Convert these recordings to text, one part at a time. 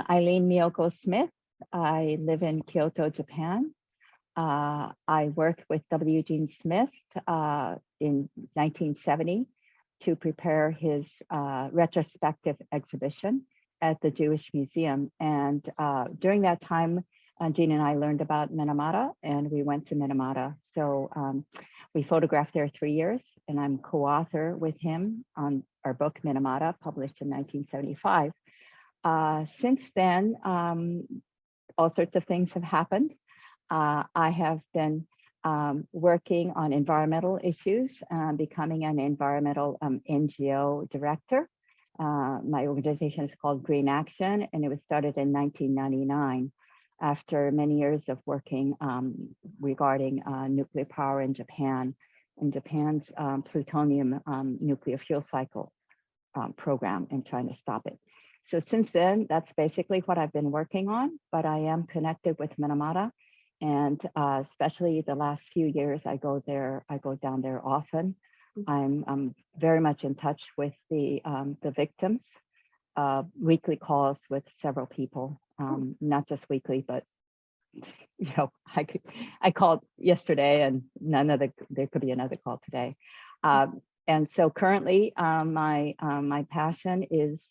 Aileen Mioko Smith. I live in Kyoto, Japan. I worked with Eugene Smith in 1970 to prepare his retrospective exhibition at the Jewish Museum. And during that time, Gene and I learned about Minamata, and we went to Minamata. So we photographed there 3 years, and I'm co-author with him on our book, Minamata, published in 1975. Since then, all sorts of things have happened. I have been working on environmental issues, becoming an environmental NGO director. My organization is called Green Action, and it was started in 1999 after many years of working regarding nuclear power in Japan and Japan's plutonium nuclear fuel cycle program and trying to stop it. So since then, that's basically what I've been working on, but I am connected with Minamata. And especially the last few years, I go down there often. I'm very much in touch with the victims, weekly calls with several people, not just weekly, but I called yesterday and there could be another call today. And so currently my passion is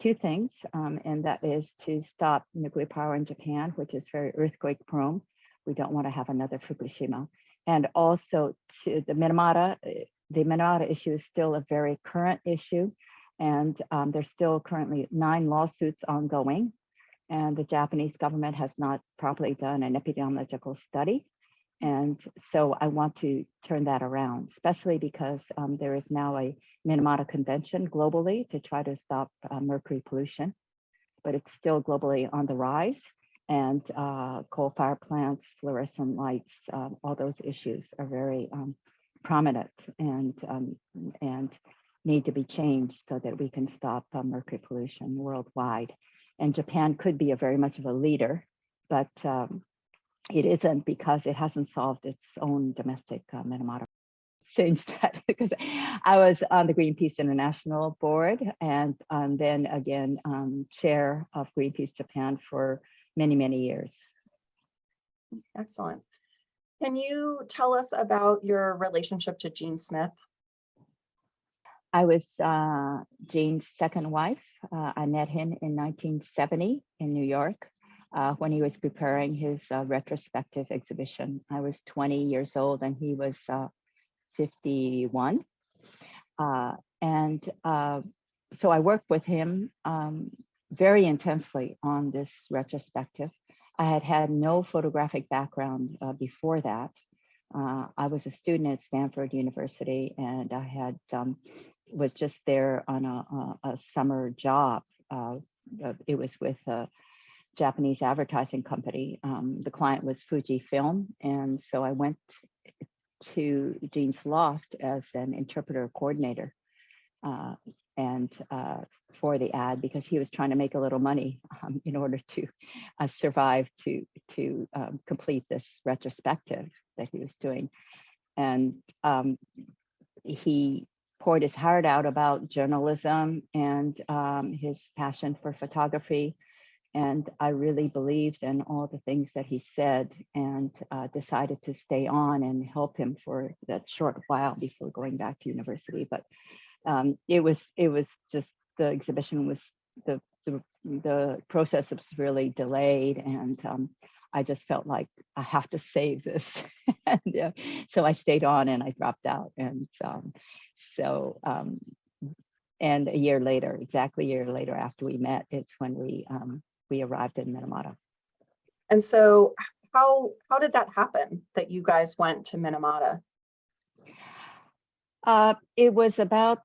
two things, and that is to stop nuclear power in Japan, which is very earthquake prone. We don't want to have another Fukushima. And also to the Minamata issue is still a very current issue. And there's still currently 9 lawsuits ongoing. And the Japanese government has not properly done an epidemiological study. And so I want to turn that around, especially because there is now a Minamata convention globally to try to stop mercury pollution, but it's still globally on the rise. And coal-fired plants, fluorescent lights, all those issues are very prominent and need to be changed so that we can stop mercury pollution worldwide. And Japan could be very much of a leader, but it isn't because it hasn't solved its own domestic Minamata. Change that because I was on the Greenpeace International board and then again chair of Greenpeace Japan for many, many years. Excellent. Can you tell us about your relationship to Gene Smith? I was Gene's second wife. I met him in 1970 in New York when he was preparing his retrospective exhibition. I was 20 years old and he was 51. So I worked with him very intensely on this retrospective. I had no photographic background before that. I was a student at Stanford University, and I had was just there on a summer job. It was with a Japanese advertising company. The client was Fujifilm, and so I went to Gene's loft as an interpreter coordinator. For the ad, because he was trying to make a little money in order to survive to complete this retrospective that he was doing. And he poured his heart out about journalism and his passion for photography. And I really believed in all the things that he said and decided to stay on and help him for that short while before going back to university. But it was just, the exhibition was, the process was really delayed, and I just felt like I have to save this. And so I stayed on and I dropped out. And and a year later, exactly a year later after we met, it's when we arrived in Minamata. And so how did that happen that you guys went to Minamata? It was about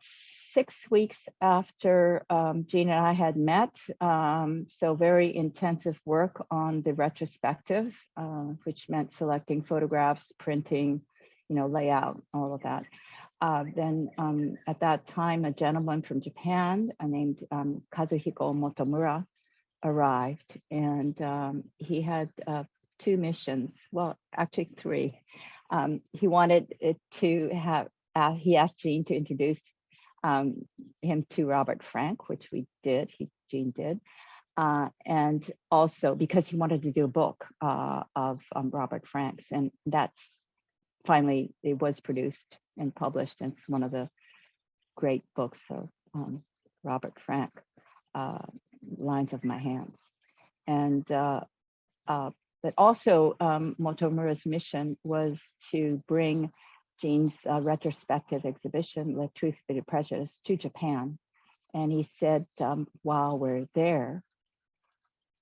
6 weeks after Gene and I had met. So very intensive work on the retrospective, which meant selecting photographs, printing, layout, all of that. Then at that time, a gentleman from Japan named Kazuhiko Motomura arrived, and he had 2 missions. Well, actually 3. He wanted it to have, he asked Gene to introduce him to Robert Frank, which we did, Gene did. And also because he wanted to do a book of Robert Frank's, and that's finally, it was produced and published. And it's one of the great books of Robert Frank, Lines of My Hands. And but also Motomura's mission was to bring Gene's retrospective exhibition, "The Truth, Beauty, Prejudice," to Japan. And he said, while we're there,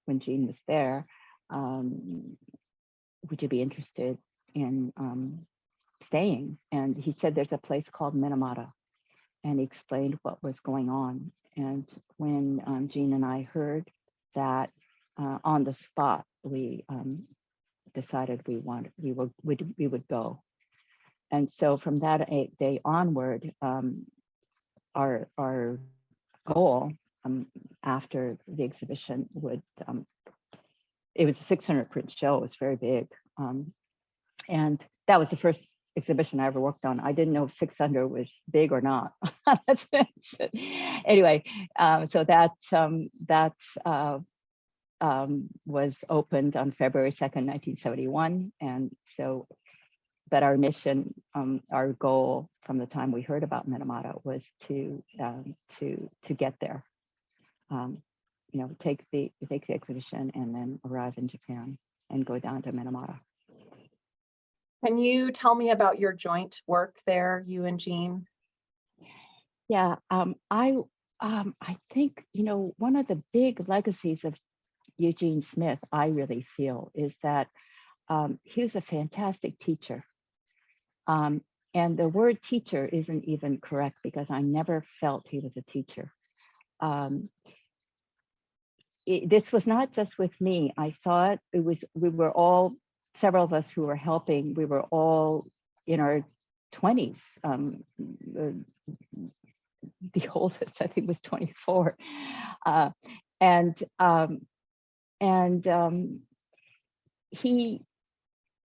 when Gene was there, would you be interested in staying? And he said, there's a place called Minamata. And he explained what was going on. And when Gene and I heard that, on the spot, we decided we would go. And so from that day onward, our goal after the exhibition would, it was a 600 print show, it was very big. And that was the first exhibition I ever worked on. I didn't know if 600 was big or not. Anyway, so that was opened on February 2nd, 1971. And so, but our mission, our goal from the time we heard about Minamata was to get there. You know, take the exhibition and then arrive in Japan and go down to Minamata. Can you tell me about your joint work there, you and Gene? Yeah, I think, you know, one of the big legacies of Eugene Smith, I really feel, is that he was a fantastic teacher. And the word teacher isn't even correct because I never felt he was a teacher. This was not just with me. I saw it. We were all, several of us who were helping, we were all in our 20s. The oldest, I think, was 24. He,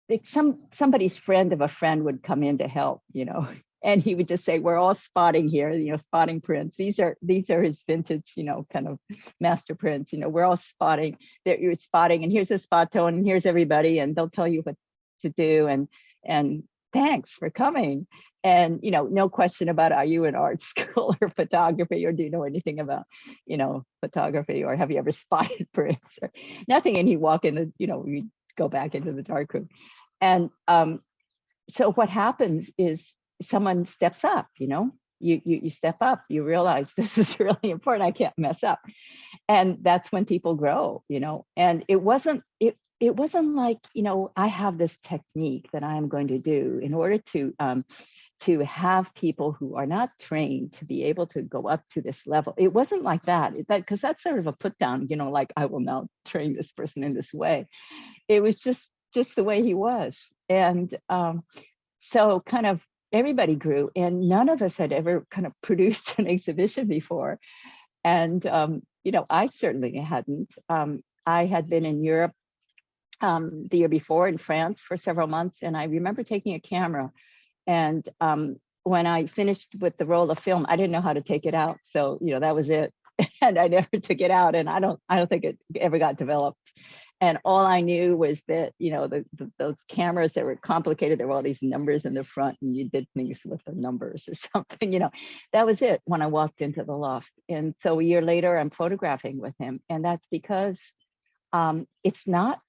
like somebody's friend of a friend would come in to help, you know, and he would just say, we're all spotting here, you know, spotting prints. These are his vintage, you know, kind of master prints, you know, we're all spotting, you're spotting, and here's a spot tone, and here's everybody, and they'll tell you what to do, and thanks for coming. And, you know, no question about, are you in art school or photography, or do you know anything about, you know, photography, or have you ever spotted prints or nothing? And he'd walk in the, you know, we'd go back into the dark room. And so what happens is someone steps up, you know, you step up, you realize this is really important, I can't mess up. And that's when people grow, you know. And it wasn't like, you know, I have this technique that I am going to do in order to have people who are not trained to be able to go up to this level. It wasn't like that, because that's sort of a put down, you know, like I will now train this person in this way. It was just the way he was. And so kind of everybody grew, and none of us had ever kind of produced an exhibition before. And, you know, I certainly hadn't. I had been in Europe the year before, in France for several months. And I remember taking a camera, and when I finished with the roll of film, I didn't know how to take it out. So, you know, that was it. And I never took it out, and I don't think it ever got developed. And all I knew was that, you know, those cameras that were complicated, there were all these numbers in the front, and you did things with the numbers or something, you know. That was it when I walked into the loft. And so a year later, I'm photographing with him. And that's because it's not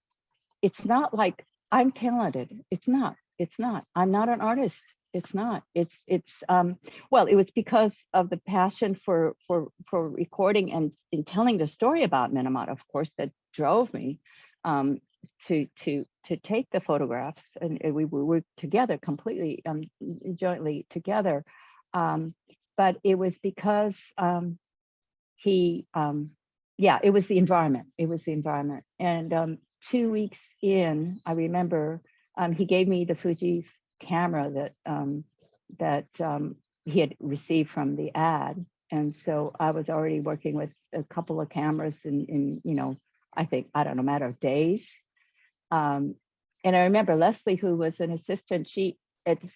like I'm talented. It's not. I'm not an artist. It's not. Well, it was because of the passion for recording and in telling the story about Minamata, of course, that drove me to take the photographs. And we were together completely, jointly together. But it was because it was the environment. And 2 weeks in, I remember he gave me the Fuji camera that he had received from the ad. And so I was already working with a couple of cameras in you know, I think, I don't know, matter of days. And I remember Leslie, who was an assistant, she, at the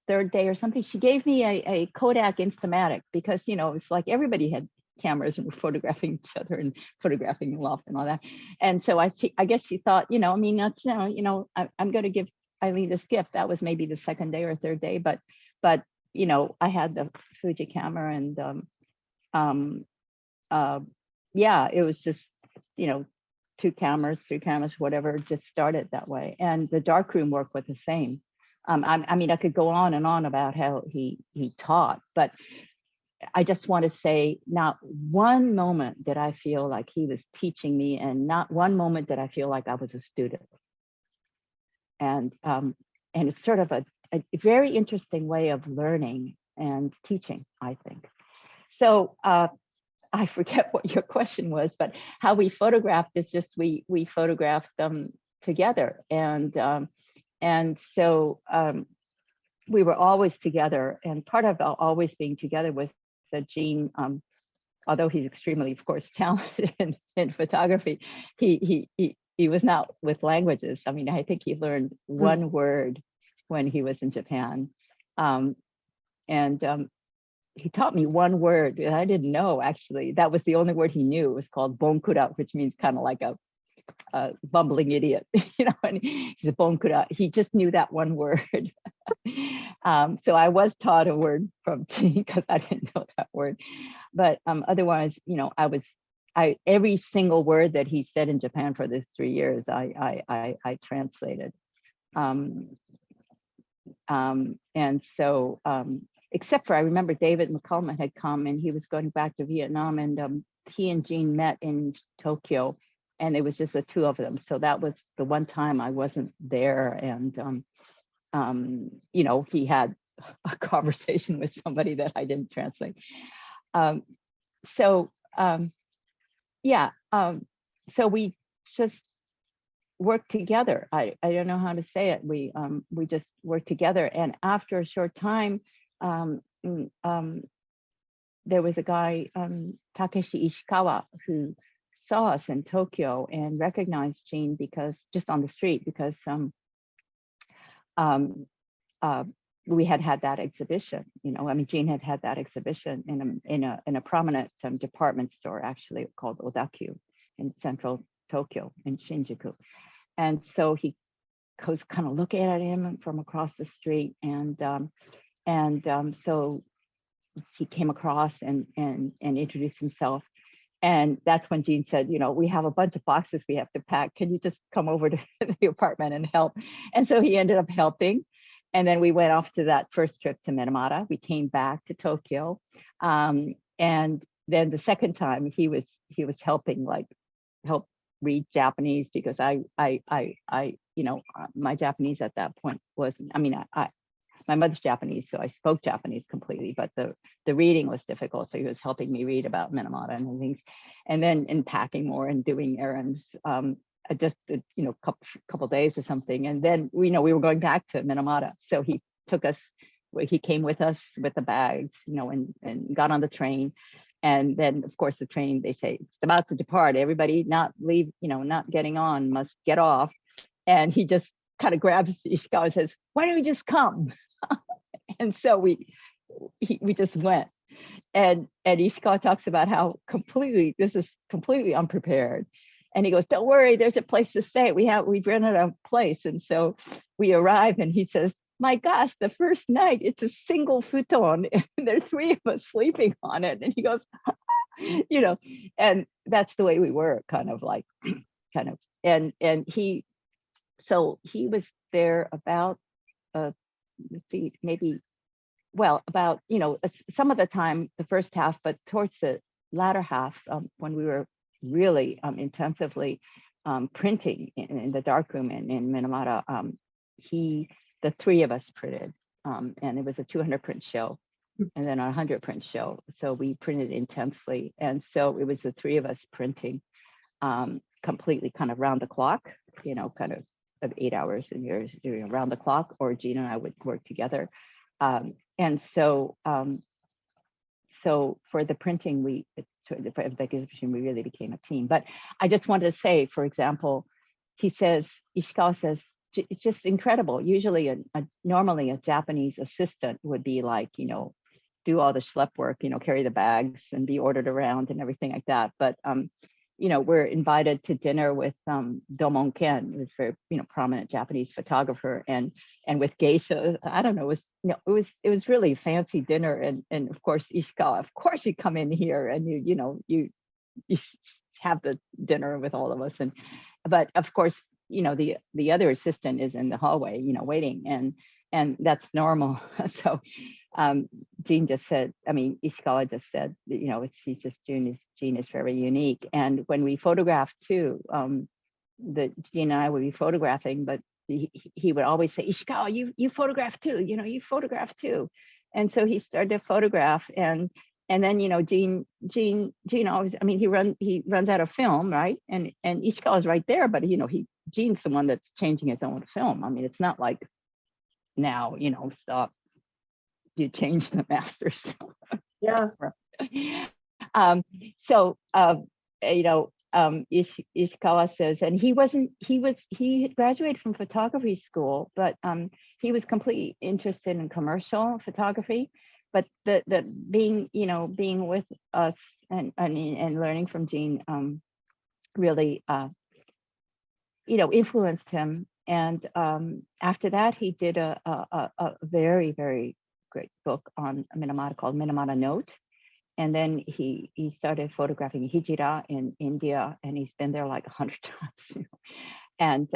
third day or something, she gave me a Kodak Instamatic, because, you know, it's like everybody had cameras and we're photographing each other and photographing aloft and all that. And so I guess she thought, I mean, that's, I'm going to give Aileen this gift. That was maybe the second day or third day, but I had the Fuji camera and yeah, it was just, 2 cameras, 3 cameras, whatever, just started that way. And the darkroom work was the same. I mean, I could go on and on about how he taught, but I just want to say not one moment did I feel like he was teaching me, and not one moment did I feel like I was a student. And it's sort of a very interesting way of learning and teaching, I think. So I forget what your question was, but how we photographed is just we photographed them together, and so we were always together. And part of always being together was that Gene, although he's extremely, of course, talented in photography, he was not with languages. I mean, I think he learned one word when he was in Japan, and he taught me one word that I didn't know, actually. That was the only word he knew. It was called bonkura, which means kind of like a bumbling idiot, and he's a bonkura. He just knew that one word. So I was taught a word from Gene because I didn't know that word. But otherwise, I every single word that he said in Japan for this 3 years, I translated. And so, except for I remember David McCulman had come and he was going back to Vietnam, and he and Gene met in Tokyo, and it was just the 2 of them. So that was the one time I wasn't there, and he had a conversation with somebody that I didn't translate. So we just worked together. I don't know how to say it. We just worked together, and after a short time, there was a guy, Takeshi Ishikawa, who saw us in Tokyo and recognized Gene because just on the street, because we had that exhibition. I mean, Gene had that exhibition in a prominent department store, actually called Odakyu in central Tokyo in Shinjuku. And so he was kind of looking at him from across the street, and so he came across and introduced himself. And that's when Gene said, we have a bunch of boxes we have to pack. Can you just come over to the apartment and help? And so he ended up helping. And then we went off to that first trip to Minamata. We came back to Tokyo. And then the second time he was helping, help read Japanese, because I my Japanese at that point wasn't, my mother's Japanese, so I spoke Japanese completely, but the reading was difficult. So he was helping me read about Minamata and things, and then in packing more and doing errands, just couple days or something. And then we were going back to Minamata, so he came with us with the bags, and got on the train. And then, of course, the train, they say it's about to depart. Everybody not getting on must get off. And he just kind of grabs Ishikawa and says, "Why don't we just come?" And so we just went. And Ishikawa talks about how this is completely unprepared. And he goes, "Don't worry, there's a place to stay. We've rented a place." And so we arrive, and he says, "My gosh, the first night, it's a single futon, and there are 3 of us sleeping on it." And he goes, and that's the way we were, and he was there about, about, some of the time, the first half, but towards the latter half, when we were really intensively printing in the darkroom in Minamata, the 3 of us printed, and it was a 200 print show and then a 100 print show. So we printed intensely. And so it was the 3 of us printing completely kind of round the clock, kind of 8 hours and years doing around the clock, or Gina and I would work together. And so for the printing, for the exhibition, we really became a team. But I just wanted to say, for example, Ishikawa says, it's just incredible. Usually, normally a Japanese assistant would be like, do all the schlep work, carry the bags and be ordered around and everything like that. But we're invited to dinner with Domon Ken, who's a very prominent Japanese photographer, and with geisha. I don't know, it was really a fancy dinner, and of course Ishikawa, of course you come in here and you have the dinner with all of us, but of course the other assistant is in the hallway waiting, and that's normal. So Gene just said, Ishikawa just said, Gene is very unique. And when we photographed too, that Gene and I would be photographing, but he would always say, Ishikawa, you photograph too, you photograph too. And so he started to photograph, and then Gene always, he runs out of film, right? And Ishikawa's right there, but Gene's the one that's changing his own film. It's not like now, stop, you change the master still. Yeah. Ishikawa says, and he graduated from photography school, but he was completely interested in commercial photography. But the being with us and learning from Gene really influenced him. And after that, he did a very, very great book on Minamata called Minamata Note. And then he started photographing Hijira in India, and he's been there like 100 times. And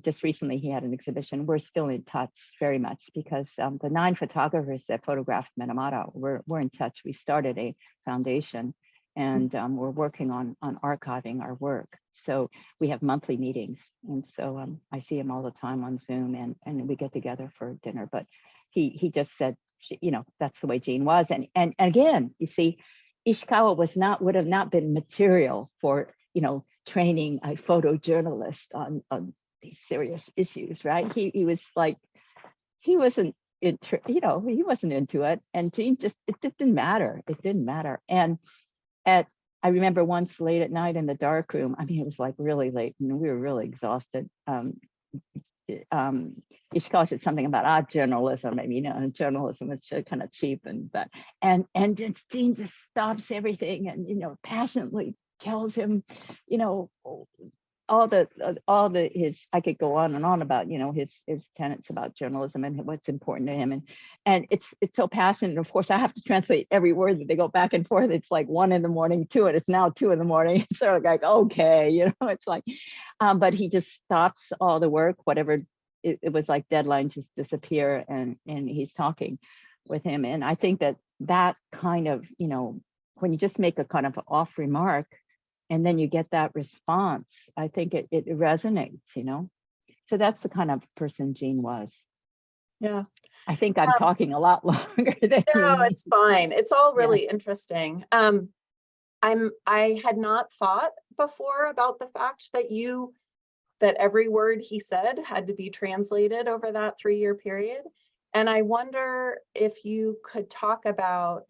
just recently he had an exhibition. We're still in touch very much because the 9 photographers that photographed Minamata, we're in touch. We started a foundation, and we're working on archiving our work. So we have monthly meetings, and so I see him all the time on Zoom, and we get together for dinner. But he just said, that's the way Gene was. And again, you see, Ishikawa would have not been material for training a photojournalist on these serious issues, right? He was like, he wasn't into it, and Gene it just didn't matter. It didn't matter. And I remember once late at night in the dark room, it was like really late and we were really exhausted. Ishikawa said something about journalism, and journalism is kind of cheap, and Gene just stops everything and passionately tells him, all the his, I could go on and on about his tenets about journalism and what's important to him, and it's so passionate. Of course, I have to translate every word that they go back and forth. It's like 1 a.m, 2, and it's now 2 a.m. So like, okay, it's like, but he just stops all the work, whatever it was, like deadlines just disappear, and he's talking with him. And I think that kind of, when you just make a kind of off remark and then you get that response, I think it resonates, So that's the kind of person Gene was. Yeah. I think I'm talking a lot longer than No, it's fine. It's all really interesting. I had not thought before about the fact that every word he said had to be translated over that 3-year period. And I wonder if you could talk about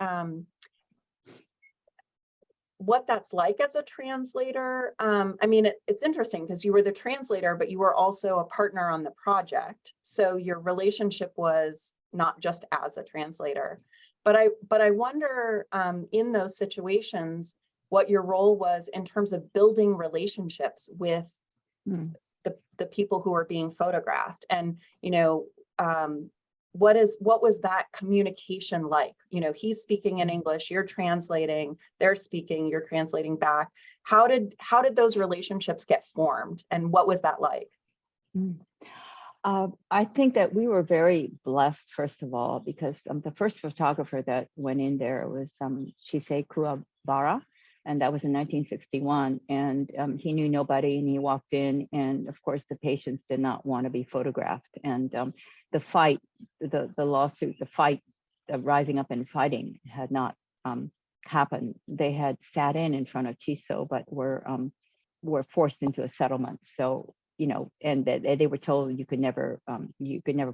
what that's like as a translator. It's interesting because you were the translator, but you were also a partner on the project. So your relationship was not just as a translator. But I wonder in those situations, what your role was in terms of building relationships with the people who are being photographed, and what was that communication like? He's speaking in English, you're translating, they're speaking, you're translating back. How did those relationships get formed, and what was that like? I think that we were very blessed, first of all, because the first photographer that went in there was Shisei Kuwabara, and that was in 1961. And he knew nobody, and he walked in, and of course the patients did not want to be photographed. And the fight, the lawsuit, the fight, the rising up and fighting had not happened. They had sat in front of Chiso, but were forced into a settlement. So and they were told you could never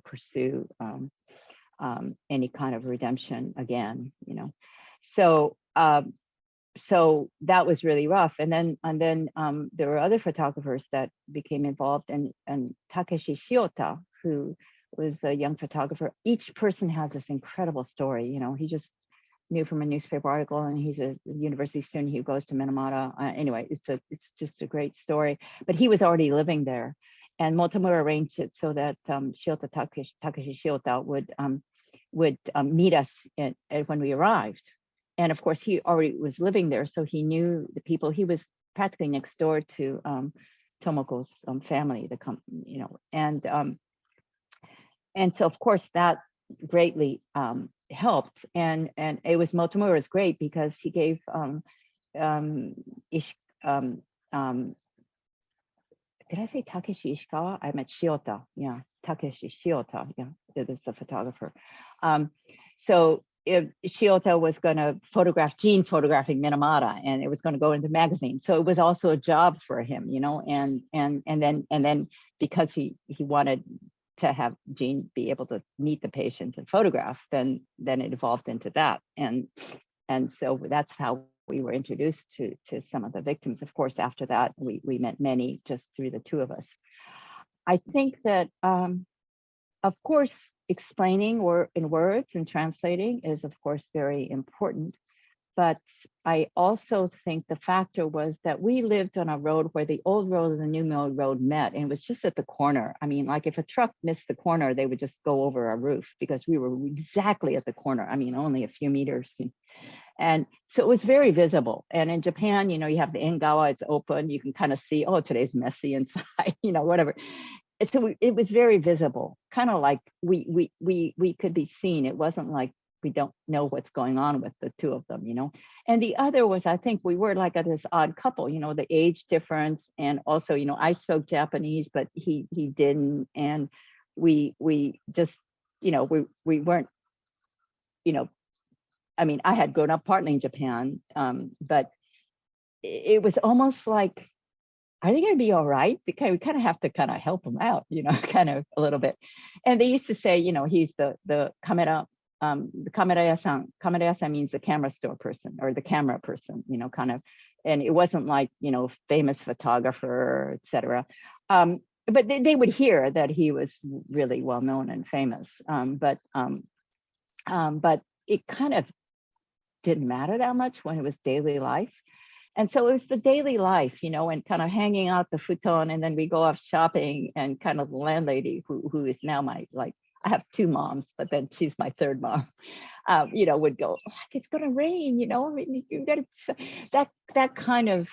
pursue any kind of redemption again. So that was really rough. And then there were other photographers that became involved, and Takeshi Shiota, who was a young photographer. Each person has this incredible story. He just knew from a newspaper article, and he's a university student who goes to Minamata. Anyway, it's just a great story. But he was already living there, and Motomura arranged it so that Takashi Shiota would meet us when we arrived. And of course, he already was living there, so he knew the people. He was practically next door to Tomoko's family, and so of course that greatly helped. And it was Motomura's great because he gave did I say Takeshi Ishikawa? I meant Shiota. Yeah, Takeshi Shiota. Yeah, it is the photographer. So Shiota was going to photograph Gene photographing Minamata, and it was going to go into magazine. So it was also a job for him, and then because he wanted to have Gene be able to meet the patients and photograph, then it evolved into that. And so that's how we were introduced to some of the victims. Of course, after that, we met many just through the two of us. I think that, of course, explaining or in words and translating is, of course, very important. But I also think the factor was that we lived on a road where the old road and the new mill road met, and it was just at the corner. I mean, like if a truck missed the corner, they would just go over our roof because we were exactly at the corner. I mean, only a few meters. And so it was very visible. And in Japan, you have the Engawa, it's open. You can kind of see, oh, today's messy inside, whatever. And so it was very visible, kind of like we could be seen. It wasn't like we don't know what's going on with the two of them, And the other was, I think we were like this odd couple, the age difference. And also, I spoke Japanese, but he didn't. And we just, we weren't, I mean, I had grown up partly in Japan, but it was almost like, are they going to be all right? Because we kind of have to kind of help them out, kind of a little bit. And they used to say, he's the camera, the kameraya-san. Kameraya-san means the camera store person or the camera person, kind of. And it wasn't like, famous photographer, etc. But they would hear that he was really well known and famous. But it kind of didn't matter that much when it was daily life. And so it was the daily life, and kind of hanging out the futon, and then we go off shopping, and kind of the landlady who is now I have two moms, but then she's my third mom, would go, like, it's going to rain, you got that kind of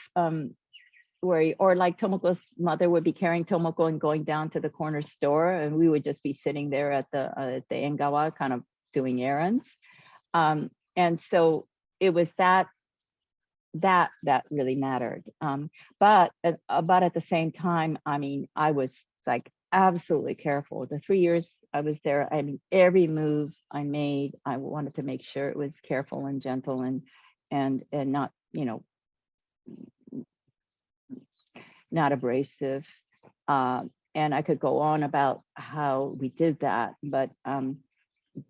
worry. Or like Tomoko's mother would be carrying Tomoko and going down to the corner store, and we would just be sitting there at the Engawa kind of doing errands. And so it was that really mattered. But at the same time, I mean, I was like absolutely careful. The 3 years I was there, I mean, every move I made, I wanted to make sure it was careful and gentle and not, not abrasive. And I could go on about how we did that, but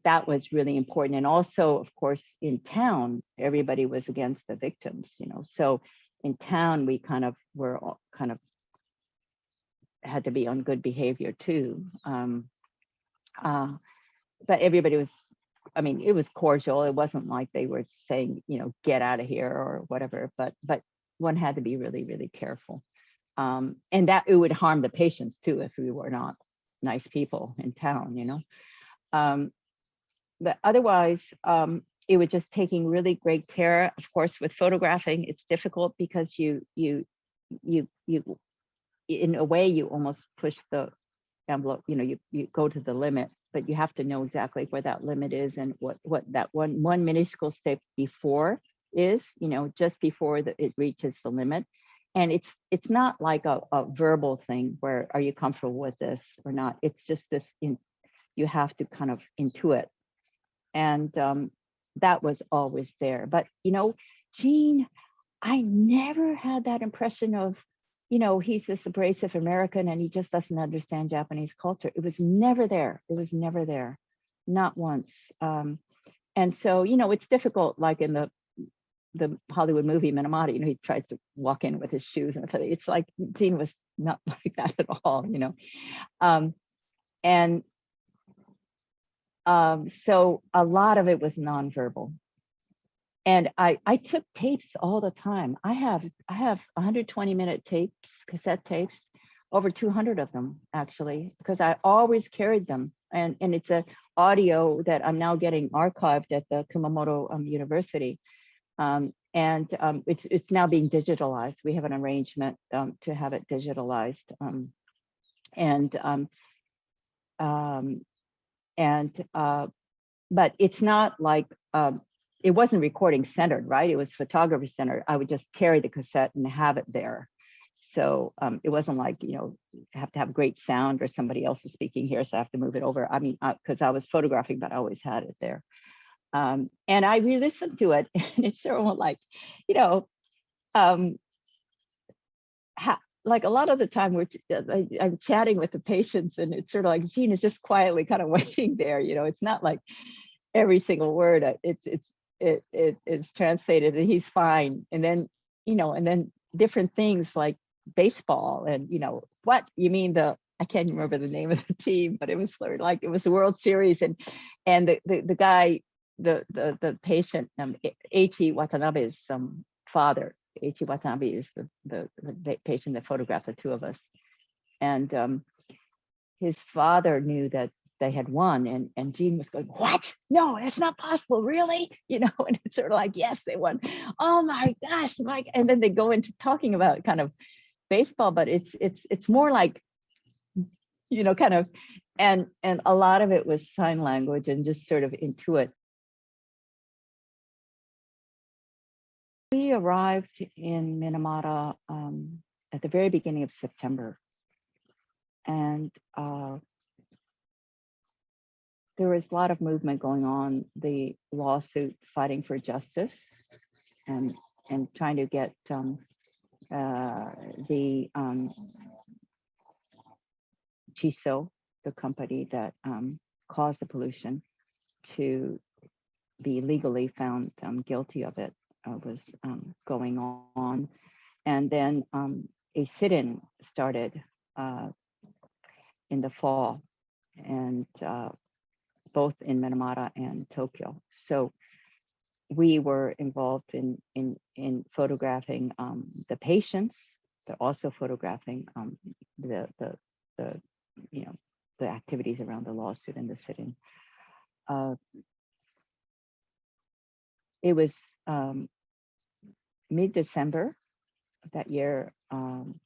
that was really important. And also, of course, in town, everybody was against the victims, So in town, we kind of were all kind of had to be on good behavior too. But everybody was, I mean, it was cordial. It wasn't like they were saying, get out of here or whatever. But one had to be really, really careful. And that it would harm the patients too if we were not nice people in town, But otherwise, it was just taking really great care. Of course, with photographing, it's difficult because you in a way, you almost push the envelope, you go to the limit, but you have to know exactly where that limit is and what that one minuscule step before is, just before it reaches the limit. And it's not like a verbal thing where, are you comfortable with this or not? It's just this, you have to kind of intuit. And that was always there. But, Gene, I never had that impression of, he's this abrasive American and he just doesn't understand Japanese culture. It was never there. It was never there, not once. And so, it's difficult, like in the Hollywood movie Minamata, he tries to walk in with his shoes and it's like Gene was not like that at all, So a lot of it was nonverbal. And I took tapes all the time. I have 120-minute tapes, cassette tapes, over 200 of them actually, because I always carried them. And it's a audio that I'm now getting archived at the Kumamoto University. It's now being digitalized. We have an arrangement to have it digitalized. And but it's not like, it wasn't recording centered, right? It was photography centered. I would just carry the cassette and have it there. So it wasn't like, have to have great sound or somebody else is speaking here, so I have to move it over. I mean, because I was photographing, but I always had it there. And I re-listened to it, and it's sort of like, like a lot of the time I'm chatting with the patients, and it's sort of like Gene is just quietly kind of waiting there. It's not like every single word. It's translated, and he's fine. And then different things like baseball, and what you mean I can't remember the name of the team, but it was sort of like it was the World Series, and the guy, the patient, Eiichi Watanabe's father. Eiichi Watanabe is the patient that photographed the two of us, and his father knew that they had won, and Gene was going, "What? No, that's not possible, really?" And it's sort of like, "Yes, they won. Oh my gosh, Mike!" And then they go into talking about kind of baseball, but it's more like, kind of, and a lot of it was sign language and just sort of intuit. We arrived in Minamata at the very beginning of September, and there was a lot of movement going on, the lawsuit fighting for justice, and trying to get the Chiso, the company that caused the pollution, to be legally found guilty of it, was going on. And then a sit-in started in the fall, and both in Minamata and Tokyo. So we were involved in photographing the patients, but also photographing the activities around the lawsuit and the sit-in. It was mid-December that year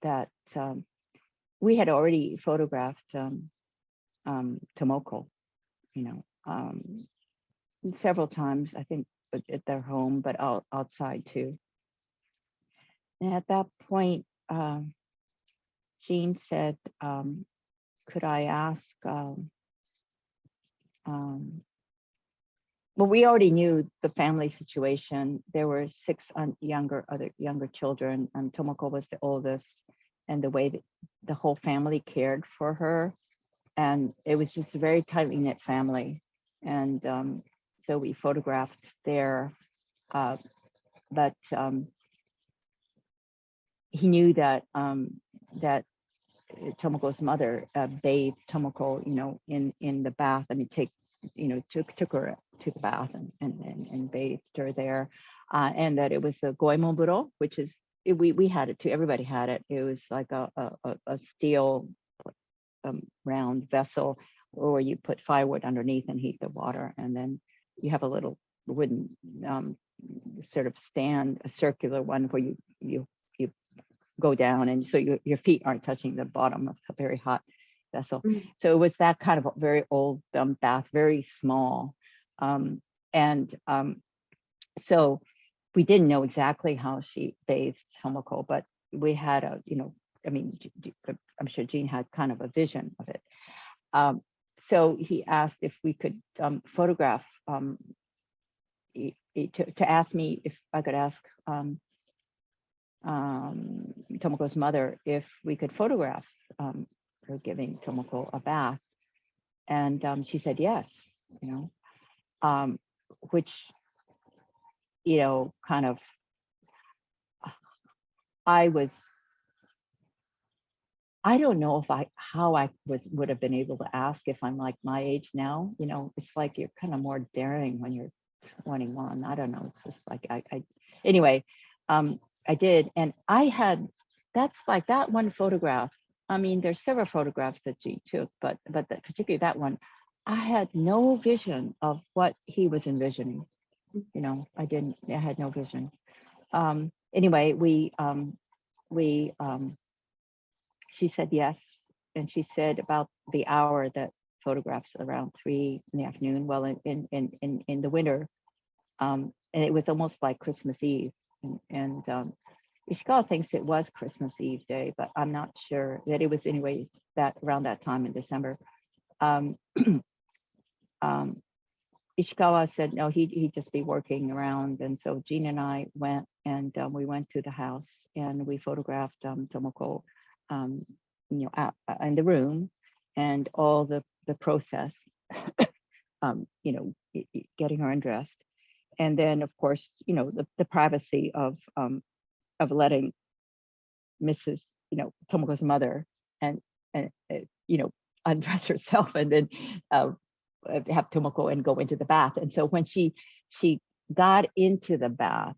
that we had already photographed Tomoko, several times, I think, at their home, but outside too. And at that point, Gene said, could I ask, well, we already knew the family situation. There were 6 younger children, and Tomoko was the oldest, and the way that the whole family cared for her, and it was just a very tightly knit family. And so we photographed there, but he knew that that Tomoko's mother bathed Tomoko, in the bath. I mean, took her to the bath and bathed her there, and that it was the goemon-buro, which is, we had it too. Everybody had it. It was like a steel round vessel where you put firewood underneath and heat the water, and then you have a little wooden sort of stand, a circular one, where you go down, and so your feet aren't touching the bottom of a very hot vessel. Mm-hmm. So it was that kind of a very old bath, very small, so we didn't know exactly how she bathed Tomoko, but we had I mean, I'm sure Gene had kind of a vision of it. So he asked if we could photograph, to ask me if I could ask Tomoko's mother if we could photograph her giving Tomoko a bath. And she said yes, which, kind of, I don't know how I would have been able to ask if I'm like my age now. It's like you're kind of more daring when you're 21. I don't know. It's just like anyway, I did, and I had, that's like that one photograph. I mean, there's several photographs that Gene took, but particularly that one, I had no vision of what he was envisioning. You know, I had no vision. Anyway, she said yes, and she said about the hour that photographs around 3 in the afternoon. Well, in the winter, and it was almost like Christmas Eve, and Ishikawa thinks it was Christmas Eve day, but I'm not sure that it was anyway that around that time in December. Um, Ishikawa said no, he'd just be working around, and so Gene and I went, and we went to the house and we photographed Tomoko, you know, out in the room, and all the process, you know, getting her undressed, and then of course, you know, the privacy of letting Mrs. you know, Tomoko's mother and you know, undress herself, and then have Tomoko and go into the bath. And so when she got into the bath,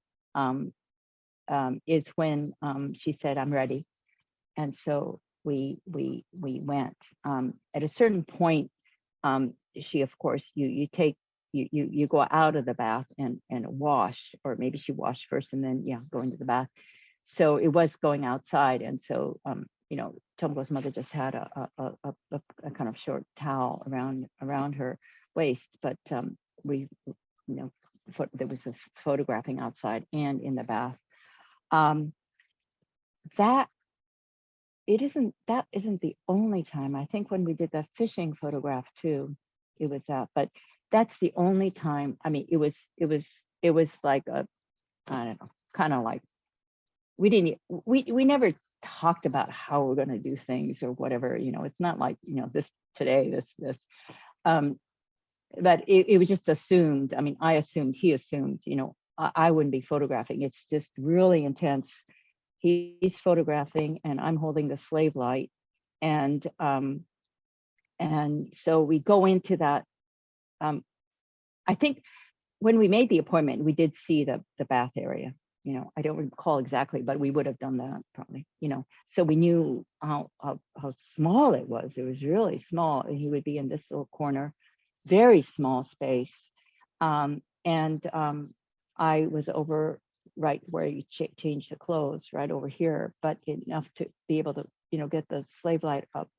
is when she said, "I'm ready." And so we went. At a certain point, she, of course, you take you go out of the bath and wash, or maybe she washed first and then go into the bath. So it was going outside, and so you know, Tomoko's mother just had a kind of short towel around her waist, but we, you know, there was a photographing outside and in the bath. That isn't the only time. I think when we did the fishing photograph too, it was that, but that's the only time. I mean, it was like a, I don't know, kind of like, we never talked about how we're going to do things or whatever, you know. It's not like, you know, this today, this but it was just assumed. I mean, I assumed, he assumed, you know, I wouldn't be photographing. It's just really intense. He's photographing and I'm holding the slave light, and so we go into that. I think when we made the appointment, we did see the bath area. You know, I don't recall exactly, but we would have done that probably, you know. So we knew how small it was. It was really small. And he would be in this little corner, very small space. I was over right where you change the clothes, right over here, but enough to be able to, you know, get the slave light up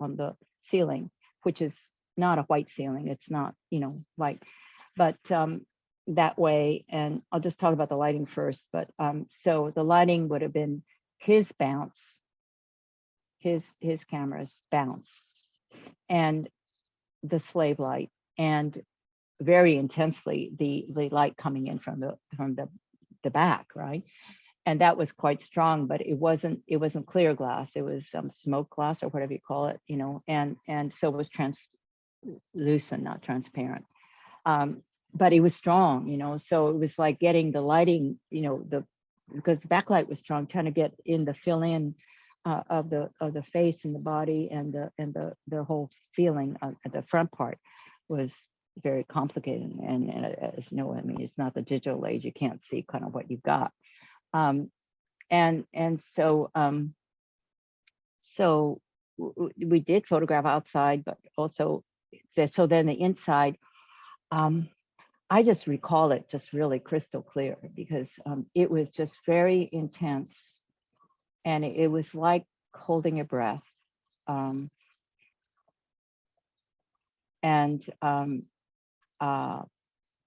on the ceiling, which is not a white ceiling. It's not, you know, white, but that way. And I'll just talk about the lighting first. But so the lighting would have been his bounce, his camera's bounce, and the slave light, and very intensely the light coming in from the back, right? And that was quite strong, but it wasn't clear glass. It was smoke glass or whatever you call it, you know, and so it was translucent, not transparent. But it was strong, you know, so it was like getting the lighting, you know, because the backlight was strong, trying to get in the fill in of the face and the body and the whole feeling at the front part was very complicated. And as you know, I mean, it's not the digital age, you can't see kind of what you've got. So we did photograph outside, but also so then the inside, I just recall it just really crystal clear, because it was just very intense, and it was like holding a breath.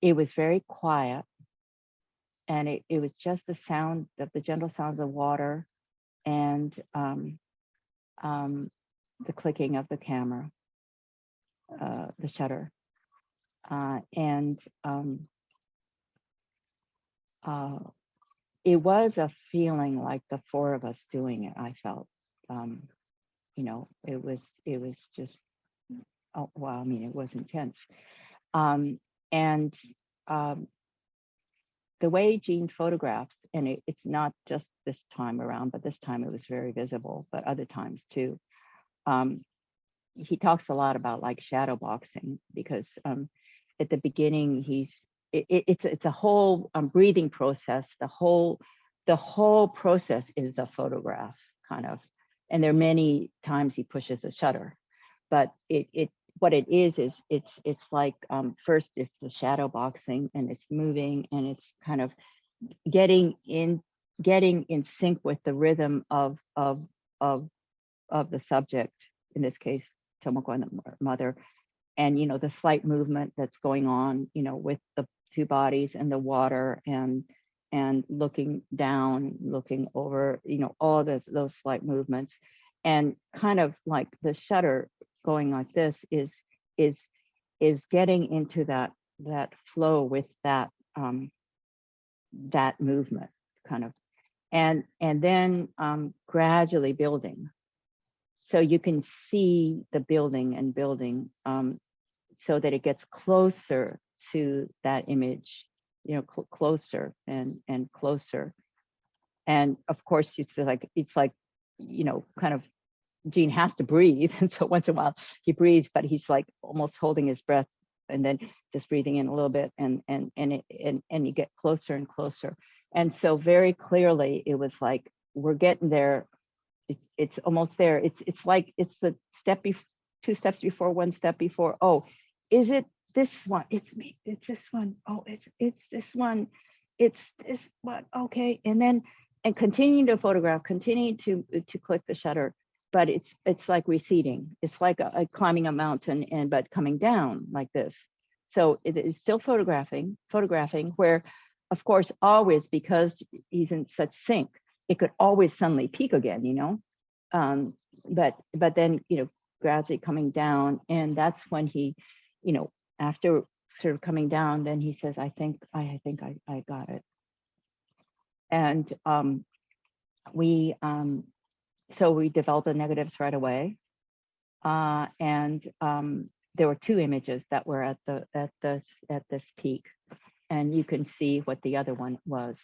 It was very quiet, and it was just the sound of the gentle sound of the water, and the clicking of the camera, the shutter, it was a feeling like the four of us doing it. I felt, you know, it was just, oh wow, I mean, it was intense. The way Gene photographs, and it's not just this time around, but this time it was very visible, but other times too. He talks a lot about like shadow boxing, because at the beginning it's a whole breathing process. The whole process is the photograph kind of, and there are many times he pushes the shutter, but what it is it's like first it's the shadow boxing, and it's moving, and it's kind of getting in sync with the rhythm of the subject, in this case Tomoko and the mother, and the slight movement that's going on with the two bodies and the water, and looking down, looking over, all those slight movements, and kind of like the shutter going like this is getting into that flow with that that movement kind of, and then gradually building, so you can see the building and building, so that it gets closer to that image, closer and closer. And of course, it's like kind of Gene has to breathe, and so once in a while he breathes, but he's like almost holding his breath and then just breathing in a little bit, and you get closer and closer. And so very clearly it was like, we're getting there. It's almost there. It's like it's the step two steps before, one step before. Oh, is it this one? It's me. It's this one. Oh, it's this one. It's this one. Okay. And then continuing to photograph, continuing to click the shutter, but it's like receding. It's like climbing a mountain, but coming down like this. So it is still photographing, where, of course, always, because he's in such sync, it could always suddenly peak again, but then, gradually coming down. And that's when he, after sort of coming down, then he says, I think I got it. And so we developed the negatives right away. And there were two images that were at this peak, and you can see what the other one was.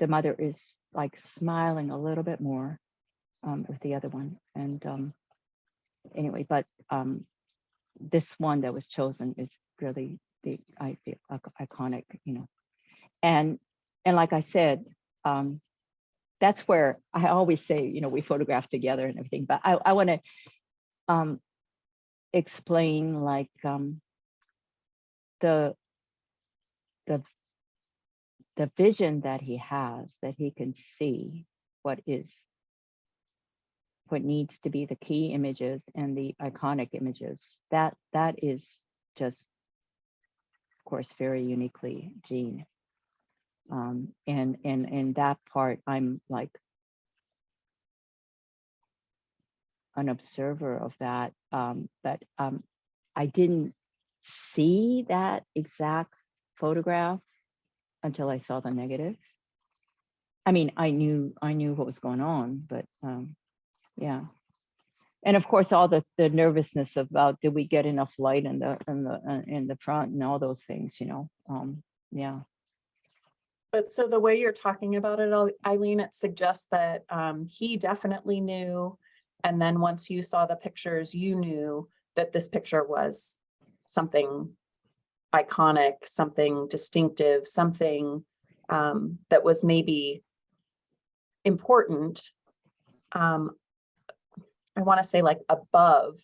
The mother is like smiling a little bit more with the other one. And anyway, but this one that was chosen is really the iconic, and like I said, that's where I always say, we photograph together and everything, but I want to explain like the vision that he has, that he can see what needs to be the key images and the iconic images. That is just, of course, very uniquely Gene. And that part, I'm like an observer of that, but I didn't see that exact photograph until I saw the negative. I mean, I knew what was going on, but yeah. And of course, all the nervousness about, did we get enough light in the front and all those things, yeah. But so the way you're talking about it, Aileen, it suggests that he definitely knew. And then once you saw the pictures, you knew that this picture was something iconic, something distinctive, something that was maybe important. I want to say like above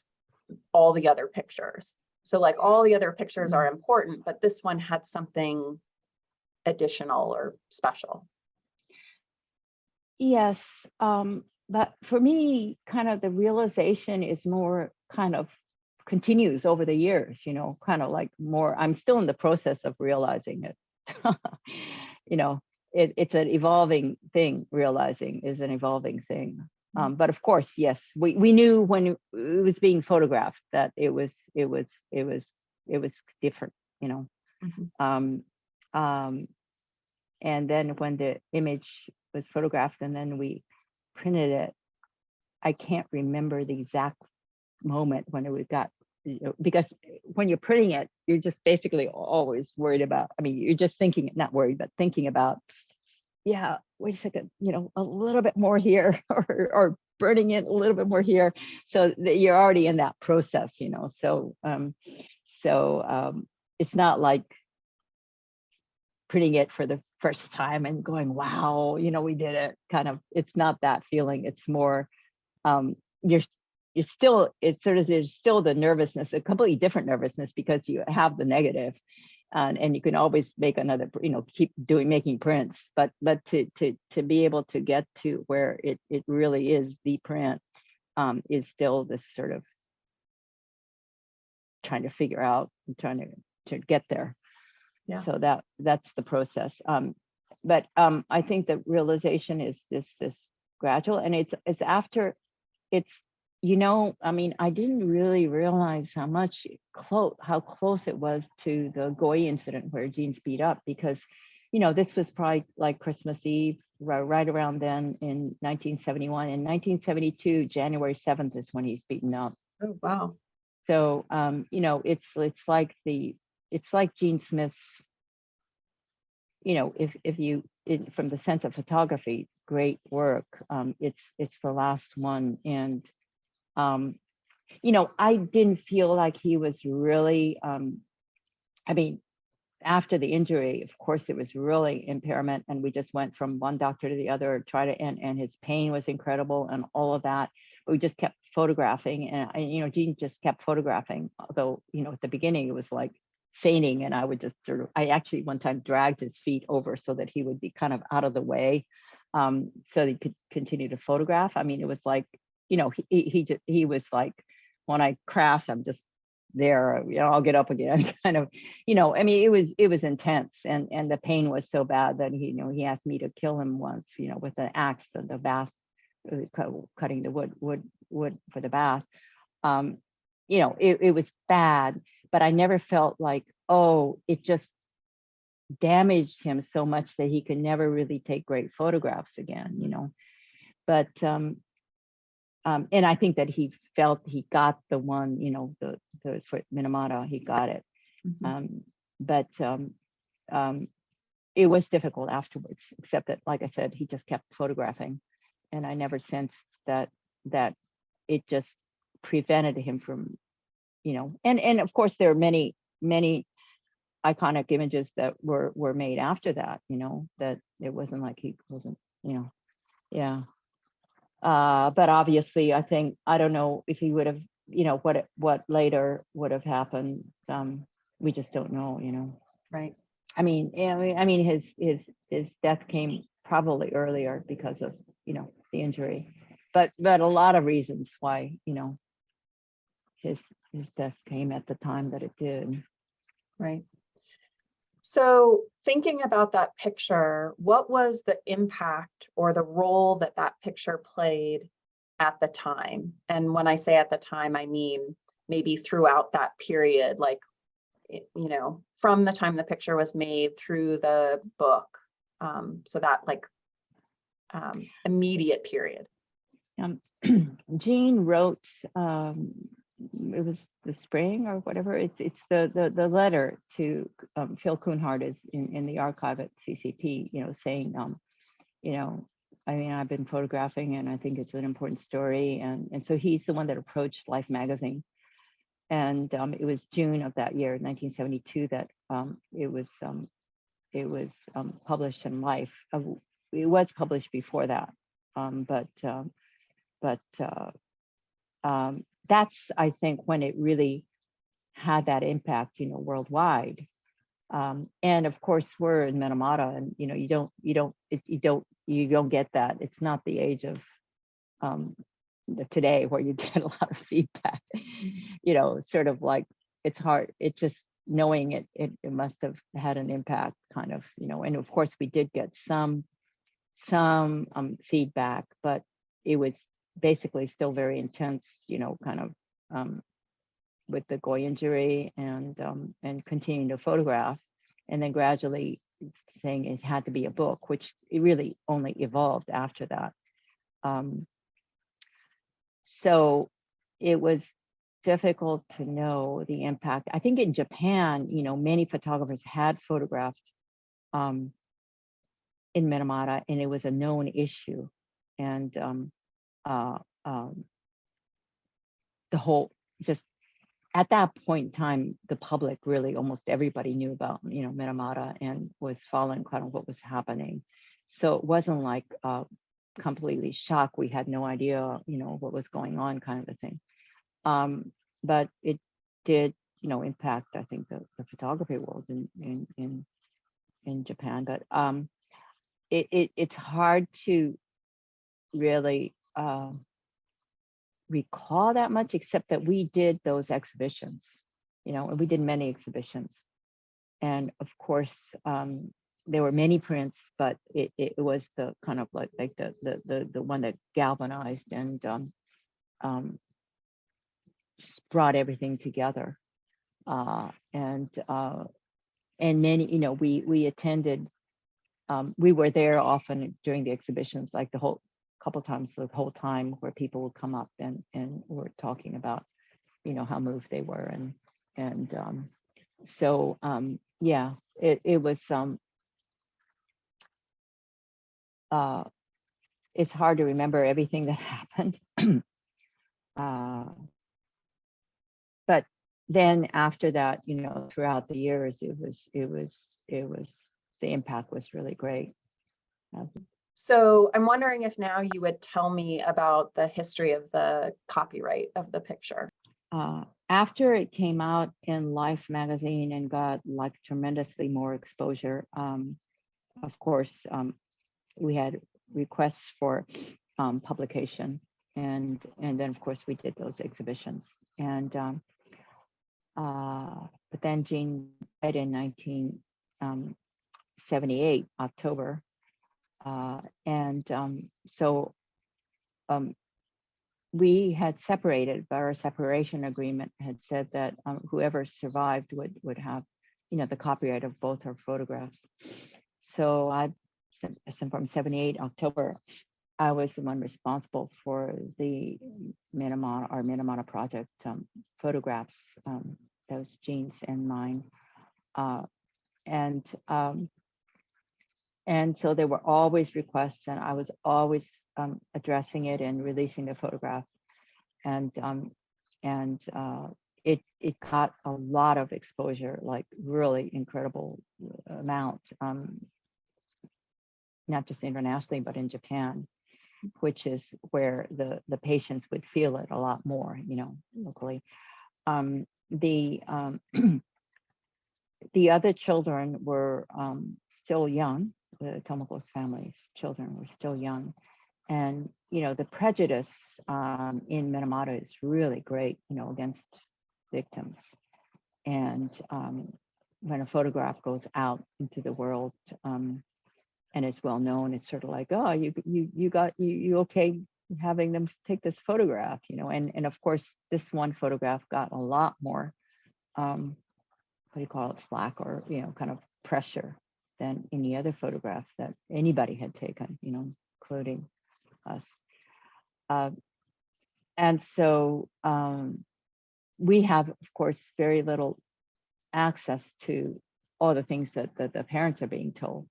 all the other pictures. So like all the other pictures are important, but this one had something additional or special. Yes, but for me, kind of the realization is more kind of continues over the years, kind of like more, I'm still in the process of realizing it. It's an evolving thing. Realizing is an evolving thing. But of course, yes, we knew when it was being photographed that it was different, and then when the image was photographed and then we printed it, I can't remember the exact moment when it got, because when you're printing it, you're just basically always worried about, I mean, you're just thinking, not worried, but thinking about, yeah, wait a second, a little bit more here, or burning it a little bit more here, so that you're already in that process, so it's not like printing it for the first time and going, wow, we did it, kind of. It's not that feeling. It's more, you're still, it's sort of, there's still the nervousness, a completely different nervousness, because you have the negative, and you can always make another, keep making prints, but to be able to get to where it really is the print, is still this sort of trying to figure out, and trying to get there. Yeah. So that's the process. But I think the realization is this gradual, and it's after, it's, I didn't really realize how close it was to the Goy incident where Gene beat up, because this was probably like Christmas Eve, right around then in 1971. In 1972, January 7th is when he's beaten up. Oh, wow. So it's like Gene Smith's, if you, from the sense of photography, great work. It's the last one, and I didn't feel like he was really, after the injury, of course, it was really impairment, and we just went from one doctor to the other, and his pain was incredible and all of that. But we just kept photographing, and Gene just kept photographing. Although, at the beginning it was like fainting, and I would just I actually one time dragged his feet over so that he would be kind of out of the way, so he could continue to photograph. It was like, he was like, when I crash, I'm just there, I'll get up again, kind of, it was intense, and the pain was so bad that he asked me to kill him once, with an axe, the bath, cutting the wood for the bath. It was bad, but I never felt like, oh, it just damaged him so much that he could never really take great photographs again, but and I think that he felt he got the one, the for Minamata, he got it. But it was difficult afterwards, except that, like I said, he just kept photographing, and I never sensed that it just prevented him from, and of course there are many iconic images that were made after that, that it wasn't like he wasn't, yeah. But obviously, I think, I don't know if he would have, what later would have happened. We just don't know, Right. His death came probably earlier because of, the injury, but a lot of reasons why, his death came at the time that it did. Right. So thinking about that picture, what was the impact or the role that picture played at the time? And when I say at the time, I mean maybe throughout that period, like, from the time the picture was made through the book. So that immediate period. Gene wrote, it was the spring or whatever, it's the letter to Phil Kuhnhart is in the archive at CCP, saying, I've been photographing and I think it's an important story, and so he's the one that approached Life magazine, and it was June of that year, 1972, that it was published in Life. It was published before that, but that's, I think, when it really had that impact, worldwide. And of course, we're in Minamata, and you don't get that. It's not the age of today where you get a lot of feedback. Sort of like, it's hard. It's just knowing it must have had an impact, kind of, And of course, we did get some feedback, but it was basically still very intense, kind of with the Goy injury, and continuing to photograph, and then gradually saying it had to be a book, which it really only evolved after that. So it was difficult to know the impact. I think in Japan, many photographers had photographed in Minamata, and it was a known issue. And uh, um, the whole, just at that point in time, the public really, almost everybody knew about, Minamata and was following kind of what was happening. So it wasn't like completely shocked. We had no idea, what was going on, kind of a thing. But it did, impact, I think, the photography world in Japan. But it's hard to really recall that much, except that we did those exhibitions, and we did many exhibitions. And of course, there were many prints, but it was the kind of like the one that galvanized and just brought everything together. And many, we attended. We were there often during the exhibitions, like the whole time, where people would come up and were talking about, how moved they were, and so yeah, it was it's hard to remember everything that happened. But then after that, throughout the years, the impact was really great. So I'm wondering if now you would tell me about the history of the copyright of the picture. After it came out in Life magazine and got like tremendously more exposure, of course, we had requests for publication, and then of course we did those exhibitions. And but then Gene died in 1978 October, and so we had separated, but our separation agreement had said that whoever survived would have, the copyright of both our photographs. So from 78 October, I was the one responsible for the our Minamata project photographs. That was Gene's and mine. And so there were always requests, and I was always addressing it and releasing the photograph. And it got a lot of exposure, like really incredible amount, not just internationally, but in Japan, which is where the patients would feel it a lot more, locally. The other children were still young. The Tomoko's family's children were still young. And, the prejudice in Minamata is really great, against victims. And when a photograph goes out into the world and is well known, it's sort of like, oh, you okay having them take this photograph, and of course, this one photograph got a lot more, what do you call it, flack, or, kind of pressure than any other photograph that anybody had taken, including us. And so we have, of course, very little access to all the things that the parents are being told.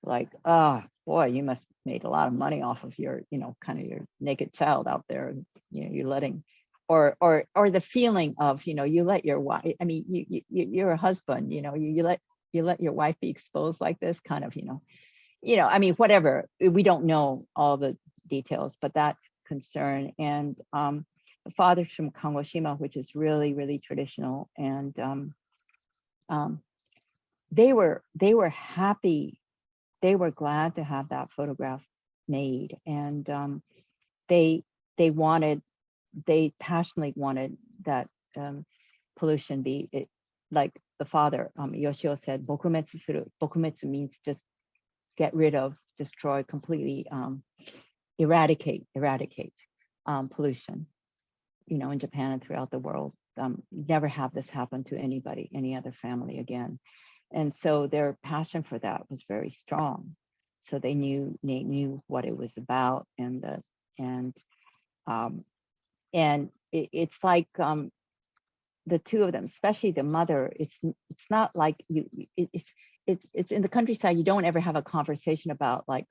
Like, oh boy, you must have made a lot of money off of your, kind of your naked child out there. You're letting, or the feeling of, you let your wife. I mean, you're a husband. You let your wife be exposed like this, kind of, I mean, whatever. We don't know all the details, but that concern. And the father's from Kagoshima, which is really, really traditional, and they were happy. They were glad to have that photograph made, and they passionately wanted that pollution be like the father, Yoshio said, bokumetsu suru. Bokumetsu means just get rid of, destroy, completely, eradicate pollution, in Japan and throughout the world. Never have this happen to anybody, any other family again. And so their passion for that was very strong. So they knew what it was about, and it's like the two of them, especially the mother. It's not like it's in the countryside. You don't ever have a conversation about like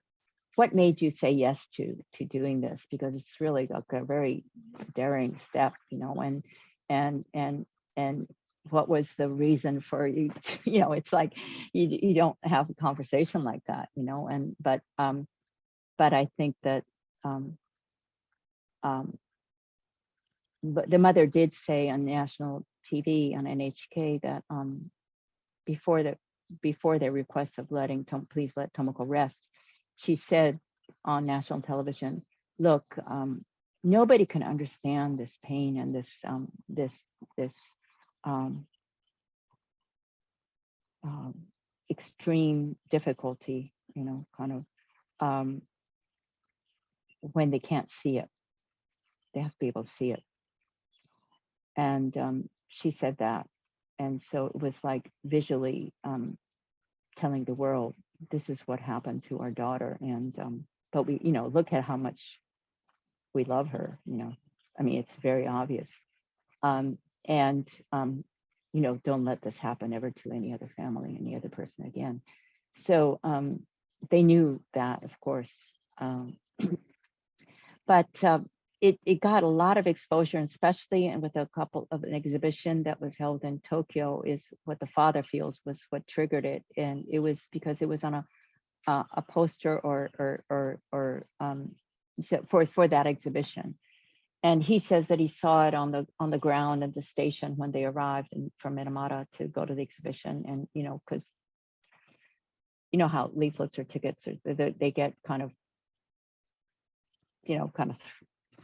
what made you say yes to doing this, because it's really like a very daring step, you know, and what was the reason for you to, you know, it's like you don't have a conversation like that, you know. And but I think that um but the mother did say on national TV on NHK that before the before their request of please let Tomoko rest, she said on national television, look, nobody can understand this pain and this um, extreme difficulty, you know, kind of when they can't see it. They have to be able to see it. And she said that. And so it was like visually telling the world, this is what happened to our daughter. And but we, you know, look at how much we love her, you know. I mean, it's very obvious. And you know, don't let this happen ever to any other family, any other person again. So they knew that, of course. But it got a lot of exposure, and especially and with a couple of an exhibition that was held in Tokyo, is what the father feels was what triggered it. And it was because it was on a poster for that exhibition. And he says that he saw it on the ground at the station when they arrived from Minamata to go to the exhibition. And you know, because you know how leaflets or tickets they get kind of, you know, kind of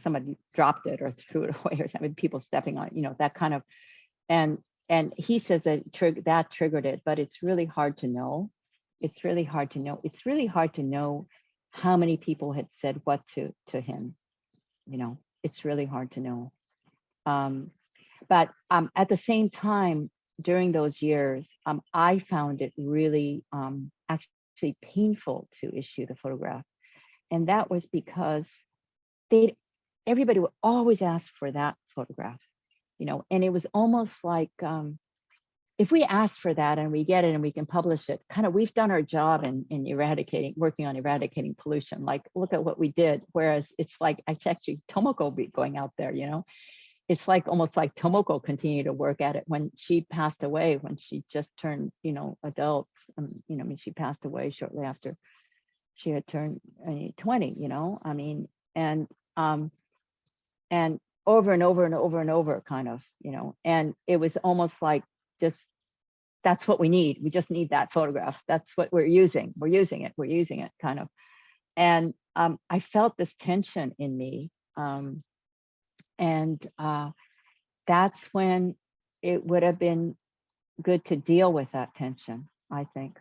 somebody dropped it or threw it away or something, people stepping on it, you know, that kind of. And he says that that triggered it, but it's really hard to know. It's really hard to know. It's really hard to know how many people had said what to him, you know. It's really hard to know. But at the same time, during those years, I found it really actually painful to issue the photograph. And that was because everybody would always ask for that photograph, you know. And it was almost like if we ask for that and we get it and we can publish it, kind of we've done our job in working on eradicating pollution. Like, look at what we did. Whereas it's like, it's actually Tomoko going out there, you know. It's like almost like Tomoko continued to work at it when she passed away, when she just turned, you know, adult. You know, I mean, she passed away shortly after she had turned 20, you know. I mean, and over and over and over and over, kind of, you know. And it was almost like just, that's what we need. We just need that photograph. That's what we're using. We're using it, kind of. And I felt this tension in me. And that's when it would have been good to deal with that tension, I think.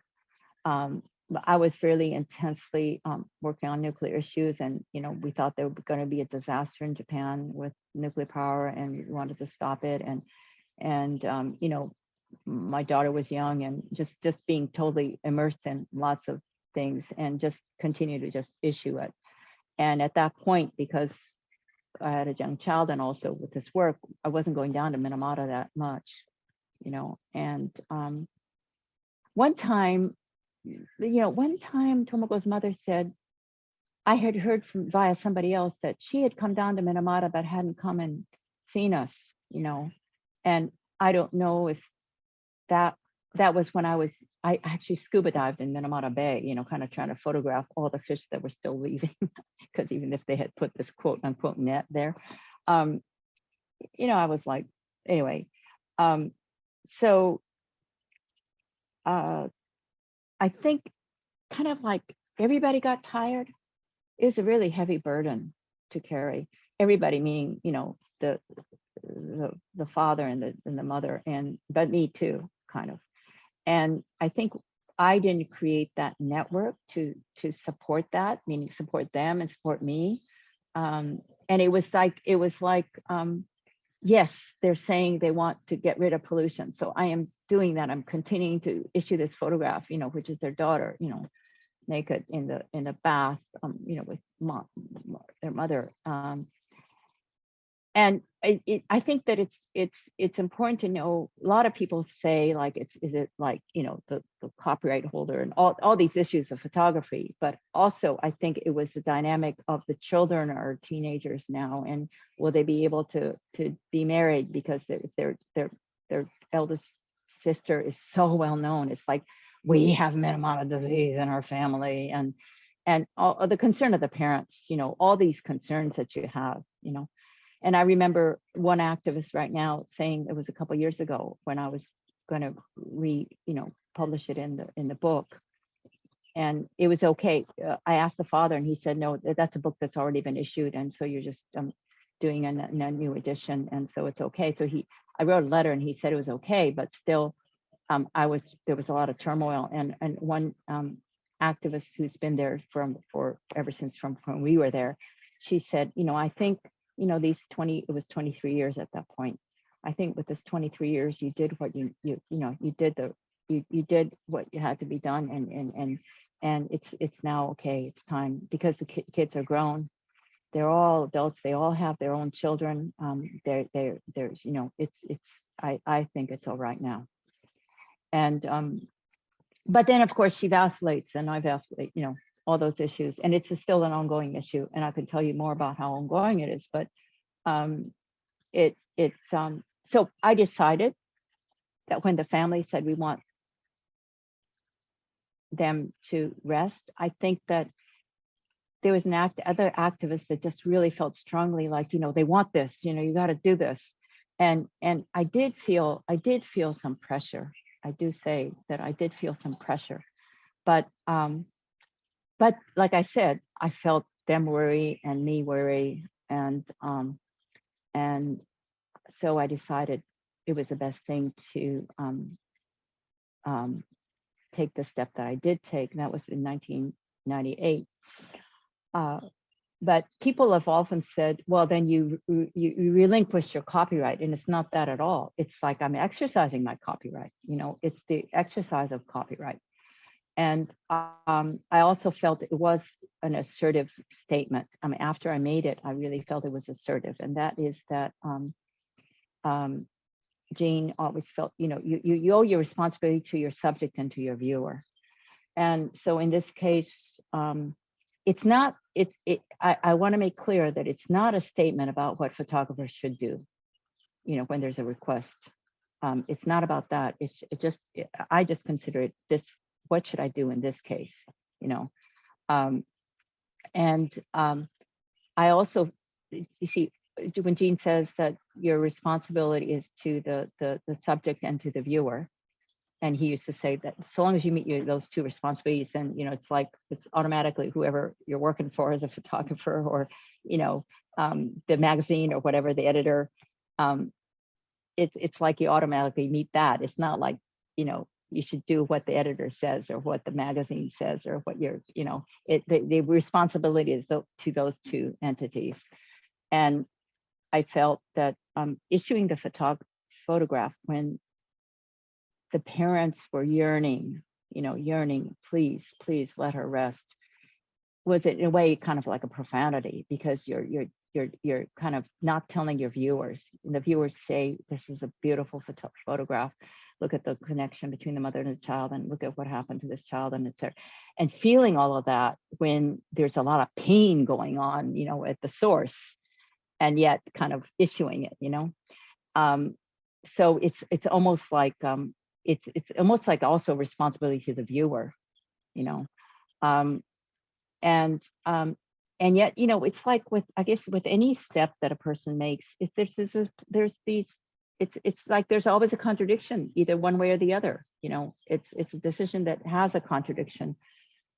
I was really intensely working on nuclear issues, and you know, we thought there was going to be a disaster in Japan with nuclear power, and we wanted to stop it. And you know, my daughter was young, and just being totally immersed in lots of things, and just continue to just issue it. And at that point, because I had a young child, and also with this work, I wasn't going down to Minamata that much, you know. And one time Tomoko's mother said, I had heard from via somebody else that she had come down to Minamata but hadn't come and seen us, you know. And I don't know if that was when I actually scuba dived in Minamata Bay, you know, kind of trying to photograph all the fish that were still leaving, because even if they had put this quote unquote net there, you know, I was like, anyway. So I think kind of like everybody got tired. It was a really heavy burden to carry. Everybody, meaning, you know, the father and the mother, but me too, kind of. And I think I didn't create that network to support that, meaning support them and support me. And it was like yes, they're saying they want to get rid of pollution, so I am doing that. I'm continuing to issue this photograph, you know, which is their daughter, you know, naked in the bath, you know, with their mother. And I think that it's important to know. A lot of people say like, is it like, you know, the copyright holder and all these issues of photography, but also I think it was the dynamic of the children or teenagers now, and will they be able to be married because their eldest sister is so well known. It's like, we have Minamata disease in our family, and all the concern of the parents, you know, all these concerns that you have, you know. And I remember one activist right now saying, it was a couple of years ago when I was going to publish it in the book, and it was okay. I asked the father, and he said, no, that's a book that's already been issued, and so you're just doing a new edition, and so it's okay. So I wrote a letter, and he said it was okay, but still, there was a lot of turmoil, and one activist who's been there ever since from we were there, she said, you know, I think, you know, it was 23 years at that point. I think with this 23 years, you did what you did what you had to be done, and it's now okay. It's time, because the kids are grown. They're all adults. They all have their own children. There's, you know, I think it's all right now. And but then of course she vacillates, and I vacillate, you know, all those issues, and it's still an ongoing issue, and I can tell you more about how ongoing it is. But so I decided that when the family said we want them to rest, I think that there was other activists that just really felt strongly like, you know, they want this, you know, you got to do this. And I did feel some pressure. I do say that I did feel some pressure, but like I said, I felt them worry and me worry, and so I decided it was the best thing to take the step that I did take, and that was in 1998. But people have often said, well, then you relinquish your copyright, and it's not that at all. It's like I'm exercising my copyright. You know, it's the exercise of copyright. And I also felt it was an assertive statement. I mean, after I made it, I really felt it was assertive, and that is that Jane always felt, you know, you owe your responsibility to your subject and to your viewer. And so in this case, it's not, I want to make clear that it's not a statement about what photographers should do, you know, when there's a request. It's not about that. I just consider it this, what should I do in this case, you know? I also, you see, when Gene says that your responsibility is to the subject and to the viewer, and he used to say that so long as you meet those two responsibilities, then, you know, it's like it's automatically whoever you're working for as a photographer, or, you know, the magazine or whatever, the editor, it's like you automatically meet that. It's not like, you know, you should do what the editor says or what the magazine says or what you're, you know, the responsibility is to those two entities. And I felt that issuing the photograph when the parents were yearning, please let her rest, was in a way kind of like a profanity, because you're kind of not telling your viewers. And the viewers say, this is a beautiful photograph. Look at the connection between the mother and the child, and look at what happened to this child, and etc. And feeling all of that when there's a lot of pain going on, you know, at the source, and yet kind of issuing it, you know. So it's almost like it's almost like also responsibility to the viewer, you know. And yet, you know, it's like I guess with any step that a person makes, if there's these, it's like there's always a contradiction, either one way or the other, you know. It's a decision that has a contradiction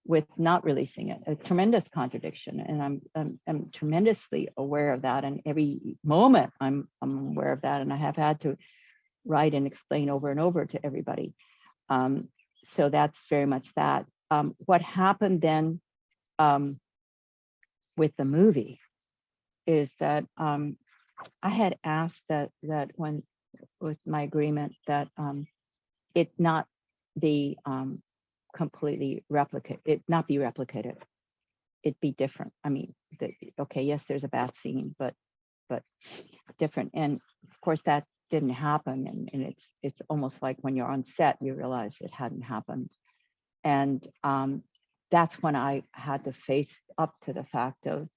with not releasing it, a tremendous contradiction, and I'm tremendously aware of that, and every moment I'm aware of that, and I have had to write and explain over and over to everybody. So that's very much that. What happened then with the movie is that I had asked that when with my agreement that it not be completely not be replicated. It be different. I mean, okay, yes, there's a bath scene, but but different. And of course that didn't happen. And it's almost like when you're on set, you realize it hadn't happened. And that's when I had to face up to the fact of,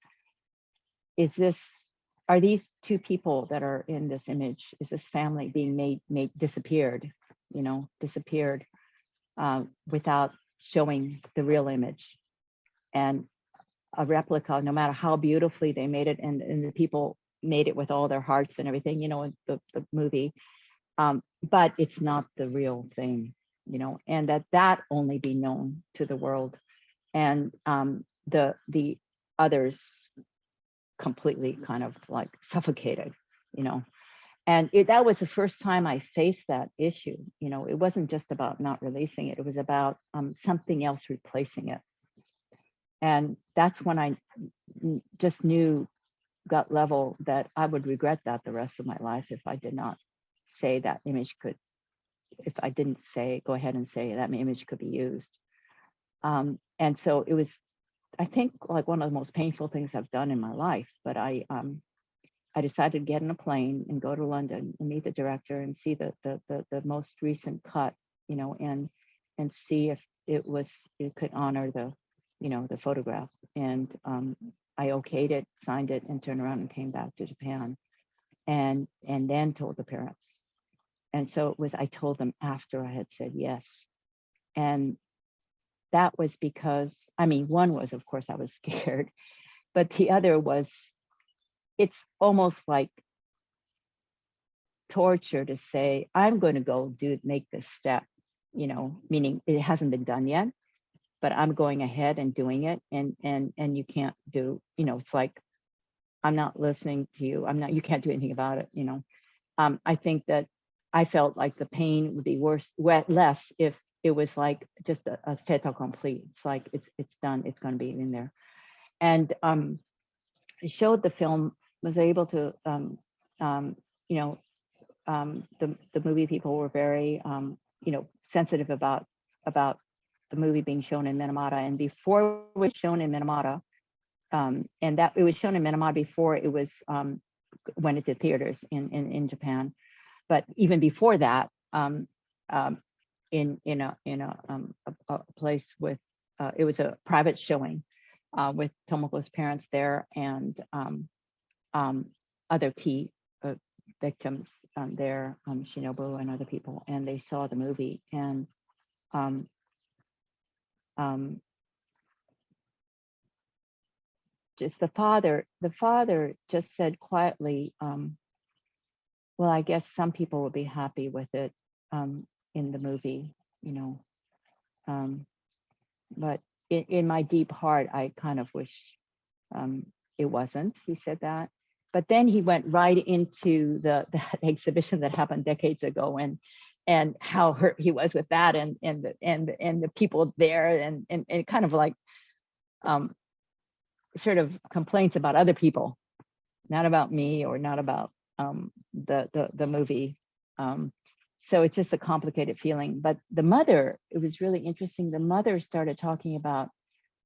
are these two people that are in this image, is this family being made disappeared, disappeared without showing the real image? And a replica, no matter how beautifully they made it, and the people made it with all their hearts and everything, in the movie, but it's not the real thing, and that only be known to the world. And the others completely kind of like suffocated, and that was the first time I faced that issue. It wasn't just about not releasing it, it was about something else replacing it. And that's when I just knew gut level that I would regret that the rest of my life if I did not say that image could, if I didn't go ahead and say that image could be used. And so it was, I think, like one of the most painful things I've done in my life. But I decided to get in a plane and go to London and meet the director and see the most recent cut, and see if it could honor the photograph. And I okayed it, signed it, and turned around and came back to Japan, and then told the parents. And so I told them after I had said yes. And that was because, one was, of course, I was scared, but the other was, it's almost like torture to say, I'm going to go make this step, meaning it hasn't been done yet, but I'm going ahead and doing it. And you can't do, it's like, I'm not listening to you. You can't do anything about it. I think that I felt like the pain would be less if it was like just a fait accompli. It's like, it's done. It's going to be in there. And I showed the film, was able to, the movie people were very, sensitive about the movie being shown in Minamata. And before it was shown in Minamata, and that it was shown in Minamata before it was went into theaters in Japan. But even before that, in a place with, it was a private showing with Tomoko's parents there, and other key victims there, Shinobu and other people, and they saw the movie. And just the father just said quietly, well, I guess some people will be happy with it in the movie, but in my deep heart, I kind of wish it wasn't. He said that. But then he went right into the exhibition that happened decades ago, and how hurt he was with that, and the people there, and kind of like sort of complaints about other people, not about me, or not about the movie. So it's just a complicated feeling. But the mother, it was really interesting. The mother started talking about,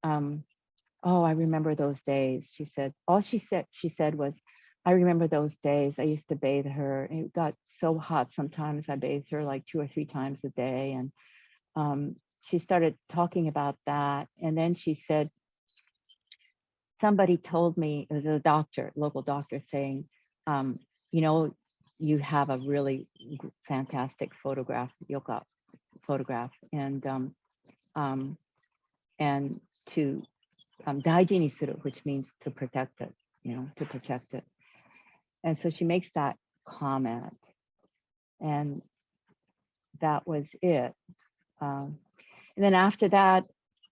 oh, I remember those days. She said, all she said was, I remember those days. I used to bathe her. It got so hot sometimes. I bathed her like 2 or 3 times a day. And she started talking about that. And then she said, somebody told me, it was a doctor, local doctor, saying, you have a really fantastic photograph, Yoka photograph, and to daiji ni suru, which means to protect it, to protect it. And so she makes that comment, and that was it. And then after that,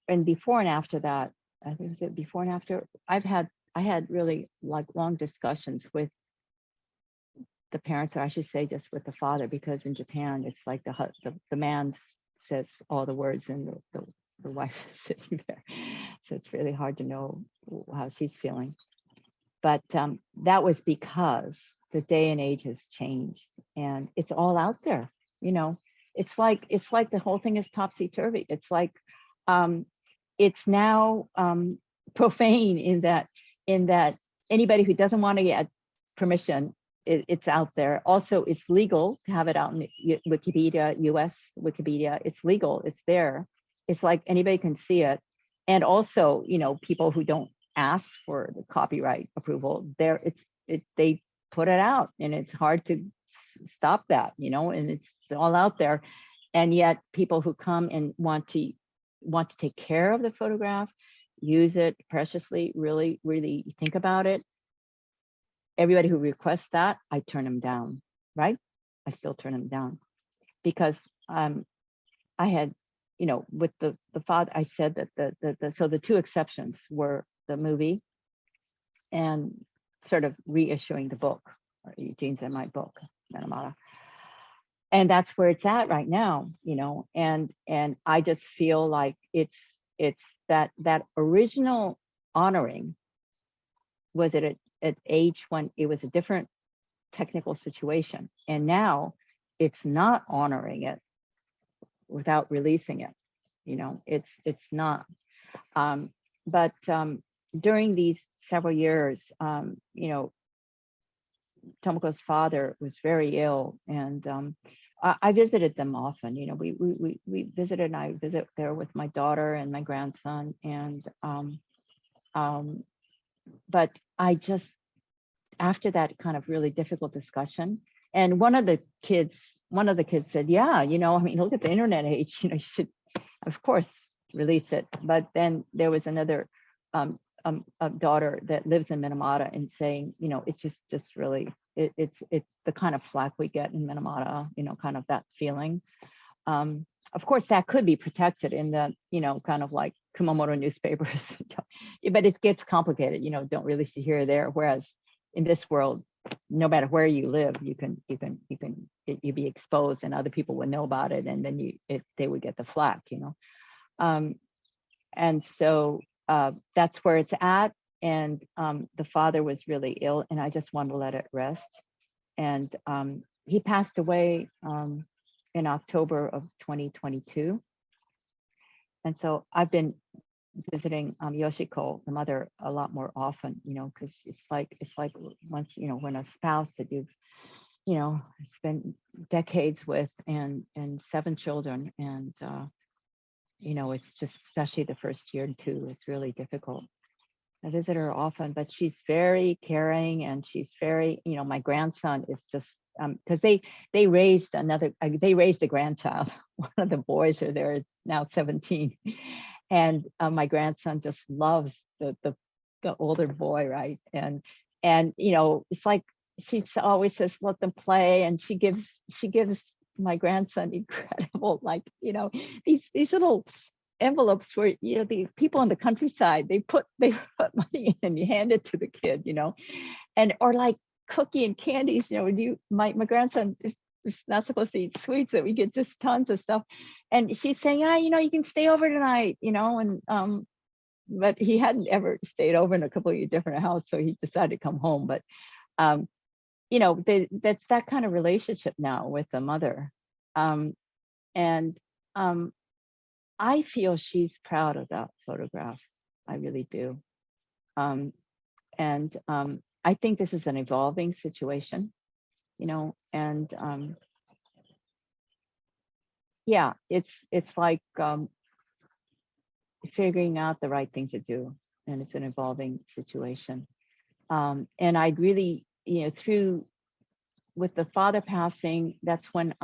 and before and after that, I think it was before and after, I had really like long discussions with the parents, or I should say just with the father, because in Japan it's like the man says all the words and the wife is sitting there, so it's really hard to know how she's feeling. But that was because the day and age has changed, and it's all out there. It's like the whole thing is topsy-turvy. It's like it's now profane in that anybody who doesn't want to get permission, it's out there. Also, it's legal to have it out in Wikipedia, US Wikipedia. It's legal, it's there. It's like anybody can see it. And also, you know, people who don't ask for the copyright approval, they put it out, and it's hard to stop that, you know, and it's all out there. And yet people who come and want to take care of the photograph, use it preciously, really, really think about it. Everybody who requests that, I turn them down, right? I still turn them down because I had, you know, with the father, I said that so the two exceptions were the movie and sort of reissuing the book, or Eugene's and my book, Minamata. And that's where it's at right now, you know, and I just feel like it's that original honoring was at age when it was a different technical situation, and now it's not honoring it without releasing it, you know, it's not. But during these several years, you know, Tomoko's father was very ill, and I visited them often. You know, we visited, and I visit there with my daughter and my grandson, and but I just, after that kind of really difficult discussion, and one of the kids said, yeah, you know, I mean, look at the internet age, you know, you should, of course, release it. But then there was another a daughter that lives in Minamata and saying, you know, it's just really, it's the kind of flack we get in Minamata, you know, kind of that feeling. Of course, that could be protected in the, you know, kind of like Kumamoto newspapers, but it gets complicated, you know, don't release it here or there. Whereas in this world, no matter where you live, you be exposed, and other people would know about it, and then they would get the flack, you know. And so that's where it's at. And the father was really ill, and I just wanted to let it rest. And he passed away in October of 2022. And so I've been visiting Yoshiko, the mother, a lot more often, you know, because it's like once, you know, when a spouse that you've, you know, spent decades with, and 7 children, and you know, it's just, especially the first year or two, it's really difficult. I visit her often, but she's very caring, and she's very, you know, my grandson is just, because they raised a grandchild. One of the boys are there, now 17. And my grandson just loves the older boy, right? And you know, it's like she always says, let them play, and she gives my grandson incredible, like, you know, these little envelopes where, you know, the people in the countryside, they put money in and you hand it to the kid, you know, and or like cookie and candies, you know, my grandson is not supposed to eat sweets, that we get just tons of stuff. And she's saying, you know, you can stay over tonight, you know, and but he hadn't ever stayed over in a completely different house, so he decided to come home. But you know, that's that kind of relationship now with the mother. And I feel she's proud of that photograph. I really do. And I think this is an evolving situation, you know, and yeah, it's like figuring out the right thing to do, and it's an evolving situation. And I really, you know, with the father passing, that's when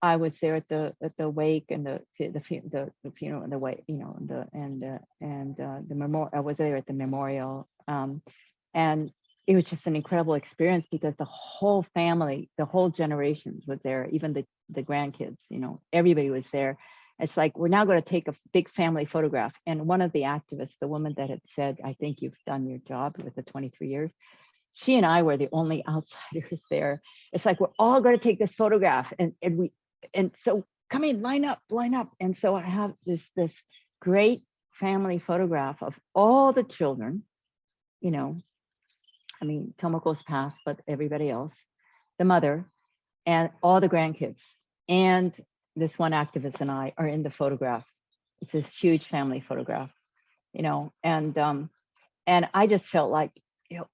I was there at the wake and the funeral and the wake, you know, the memorial. I was there at the memorial, and it was just an incredible experience because the whole family, the whole generations was there, even the grandkids, you know, everybody was there. It's like, we're now going to take a big family photograph. And one of the activists, the woman that had said, I think you've done your job with the 23 years, she and I were the only outsiders there. It's like, we're all going to take this photograph, and so come in, line up. And so I have this great family photograph of all the children, you know, I mean, Tomoko's passed, but everybody else, the mother, and all the grandkids. And this one activist and I are in the photograph. It's this huge family photograph, you know, and I just felt like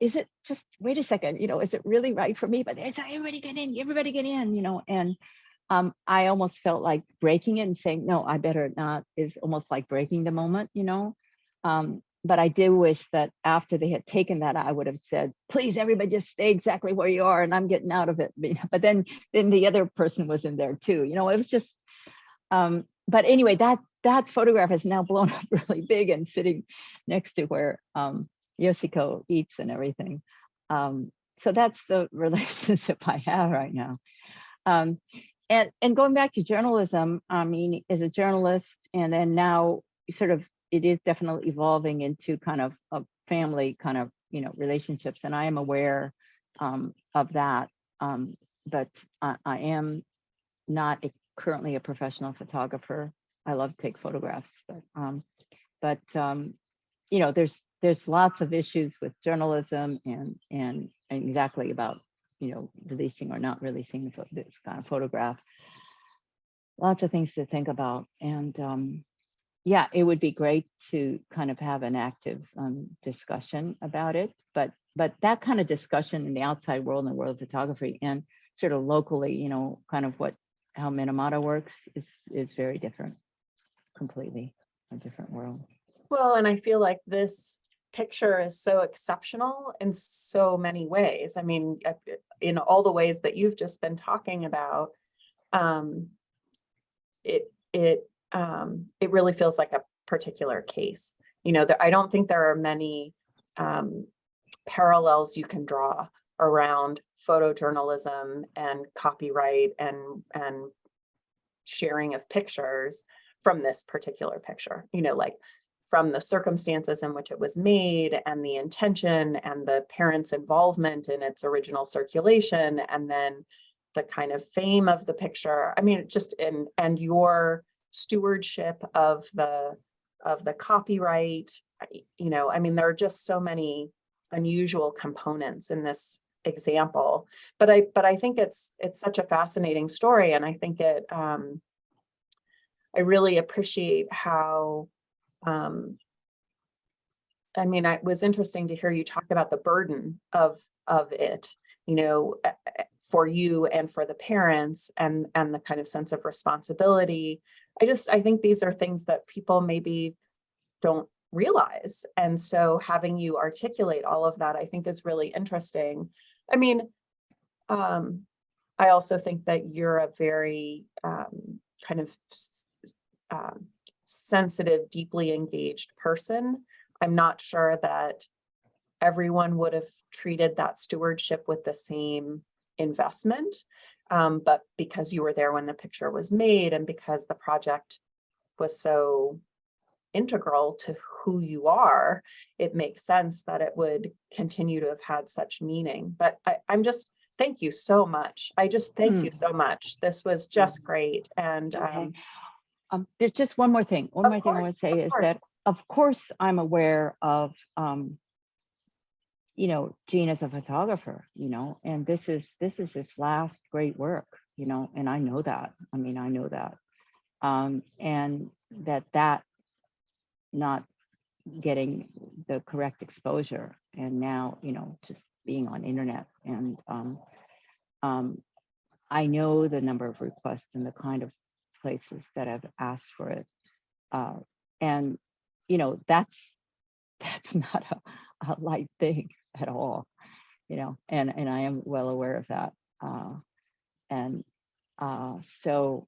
is it just, wait a second, is it really right for me? But they say, everybody get in, and I almost felt like breaking it and saying, no, I better not, is almost like breaking the moment, but I do wish that after they had taken that, I would have said, please, everybody just stay exactly where you are and I'm getting out of it. But then the other person was in there too, it was just, but anyway, that photograph is now blown up really big and sitting next to where Yoshiko eats and everything. So that's the relationship I have right now. And going back to journalism, I mean, as a journalist, and then now sort of, it is definitely evolving into kind of a family kind of, relationships. And I am aware of that. But I am not currently a professional photographer. I love to take photographs, but there's lots of issues with journalism and exactly about, releasing or not releasing this kind of photograph. Lots of things to think about. And yeah, it would be great to kind of have an active discussion about it, but that kind of discussion in the outside world, in the world of photography, and sort of locally, kind of how Minamata works is very different, completely a different world. Well, and I feel like this picture is so exceptional in so many ways. I mean, in all the ways that you've just been talking about, it really feels like a particular case. I don't think there are many parallels you can draw around photojournalism and copyright and sharing of pictures from this particular picture, like from the circumstances in which it was made and the intention and the parents' involvement in its original circulation, and then the kind of fame of the picture. I mean, just and your stewardship of the copyright, I mean, there are just so many unusual components in this example, but I think it's such a fascinating story, and I think I really appreciate how I mean, it was interesting to hear you talk about the burden of it, for you and for the parents, and the kind of sense of responsibility. I think these are things that people maybe don't realize. And so having you articulate all of that, I think is really interesting. I mean, I also think that you're a very kind of sensitive, deeply engaged person. I'm not sure that everyone would have treated that stewardship with the same investment, but because you were there when the picture was made, and because the project was so integral to who you are, it makes sense that it would continue to have had such meaning. But I'm just, thank you so much. I just thank you so much. This was just great. And okay. There's just one more thing. One more thing I want to say is that, of course, I'm aware of, Gene as a photographer, and this is his last great work, and I know that. I mean, I know that, and that not getting the correct exposure, and now, just being on internet, and I know the number of requests and the kind of places that have asked for it, and that's not a light thing at all, and I am well aware of that, and so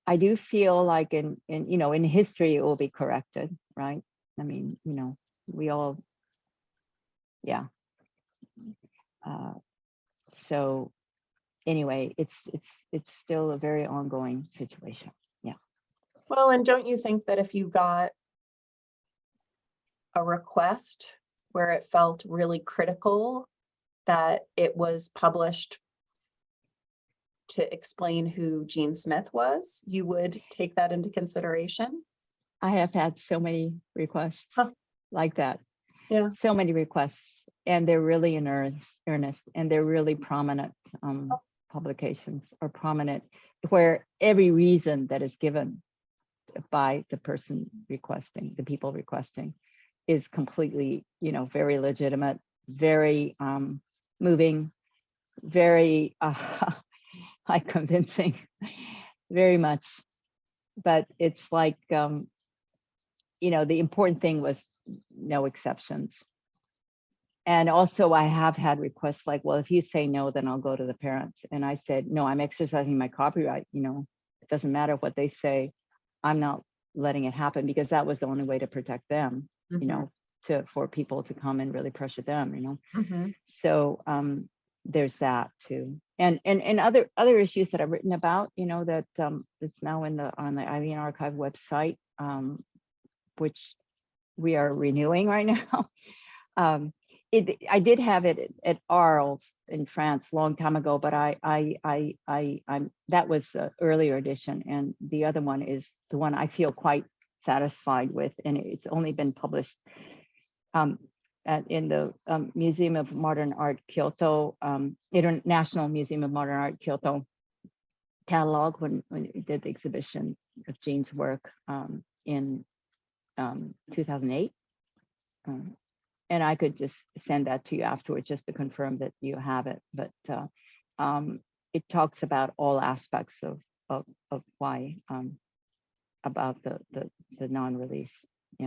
I do feel like in history it will be corrected, right? I mean, we all, yeah. So anyway, it's still a very ongoing situation. Yeah. Well, and don't you think that if you got a request where it felt really critical that it was published to explain who Gene Smith was, you would take that into consideration? I have had so many requests like that. Yeah. So many requests, and they're really in earnest, and they're really prominent publications, or prominent, where every reason that is given by the person requesting, the people requesting, is completely, very legitimate, very moving, very like convincing, very much. But it's like, the important thing was no exceptions. And also I have had requests like, well, if you say no, then I'll go to the parents. And I said, no, I'm exercising my copyright. It doesn't matter what they say. I'm not letting it happen, because that was the only way to protect them, for people to come and really pressure them, So there's that too. And other issues that I've written about, that it's now on the Aileen Archive website, which we are renewing right now. I did have it at Arles in France a long time ago, but I'm that was the earlier edition, and the other one is the one I feel quite satisfied with, and it's only been published in the Museum of Modern Art Kyoto, International Museum of Modern Art Kyoto catalog when we did the exhibition of Eugene's work in 2008. And I could just send that to you afterwards just to confirm that you have it. But it talks about all aspects of why, about the non-release.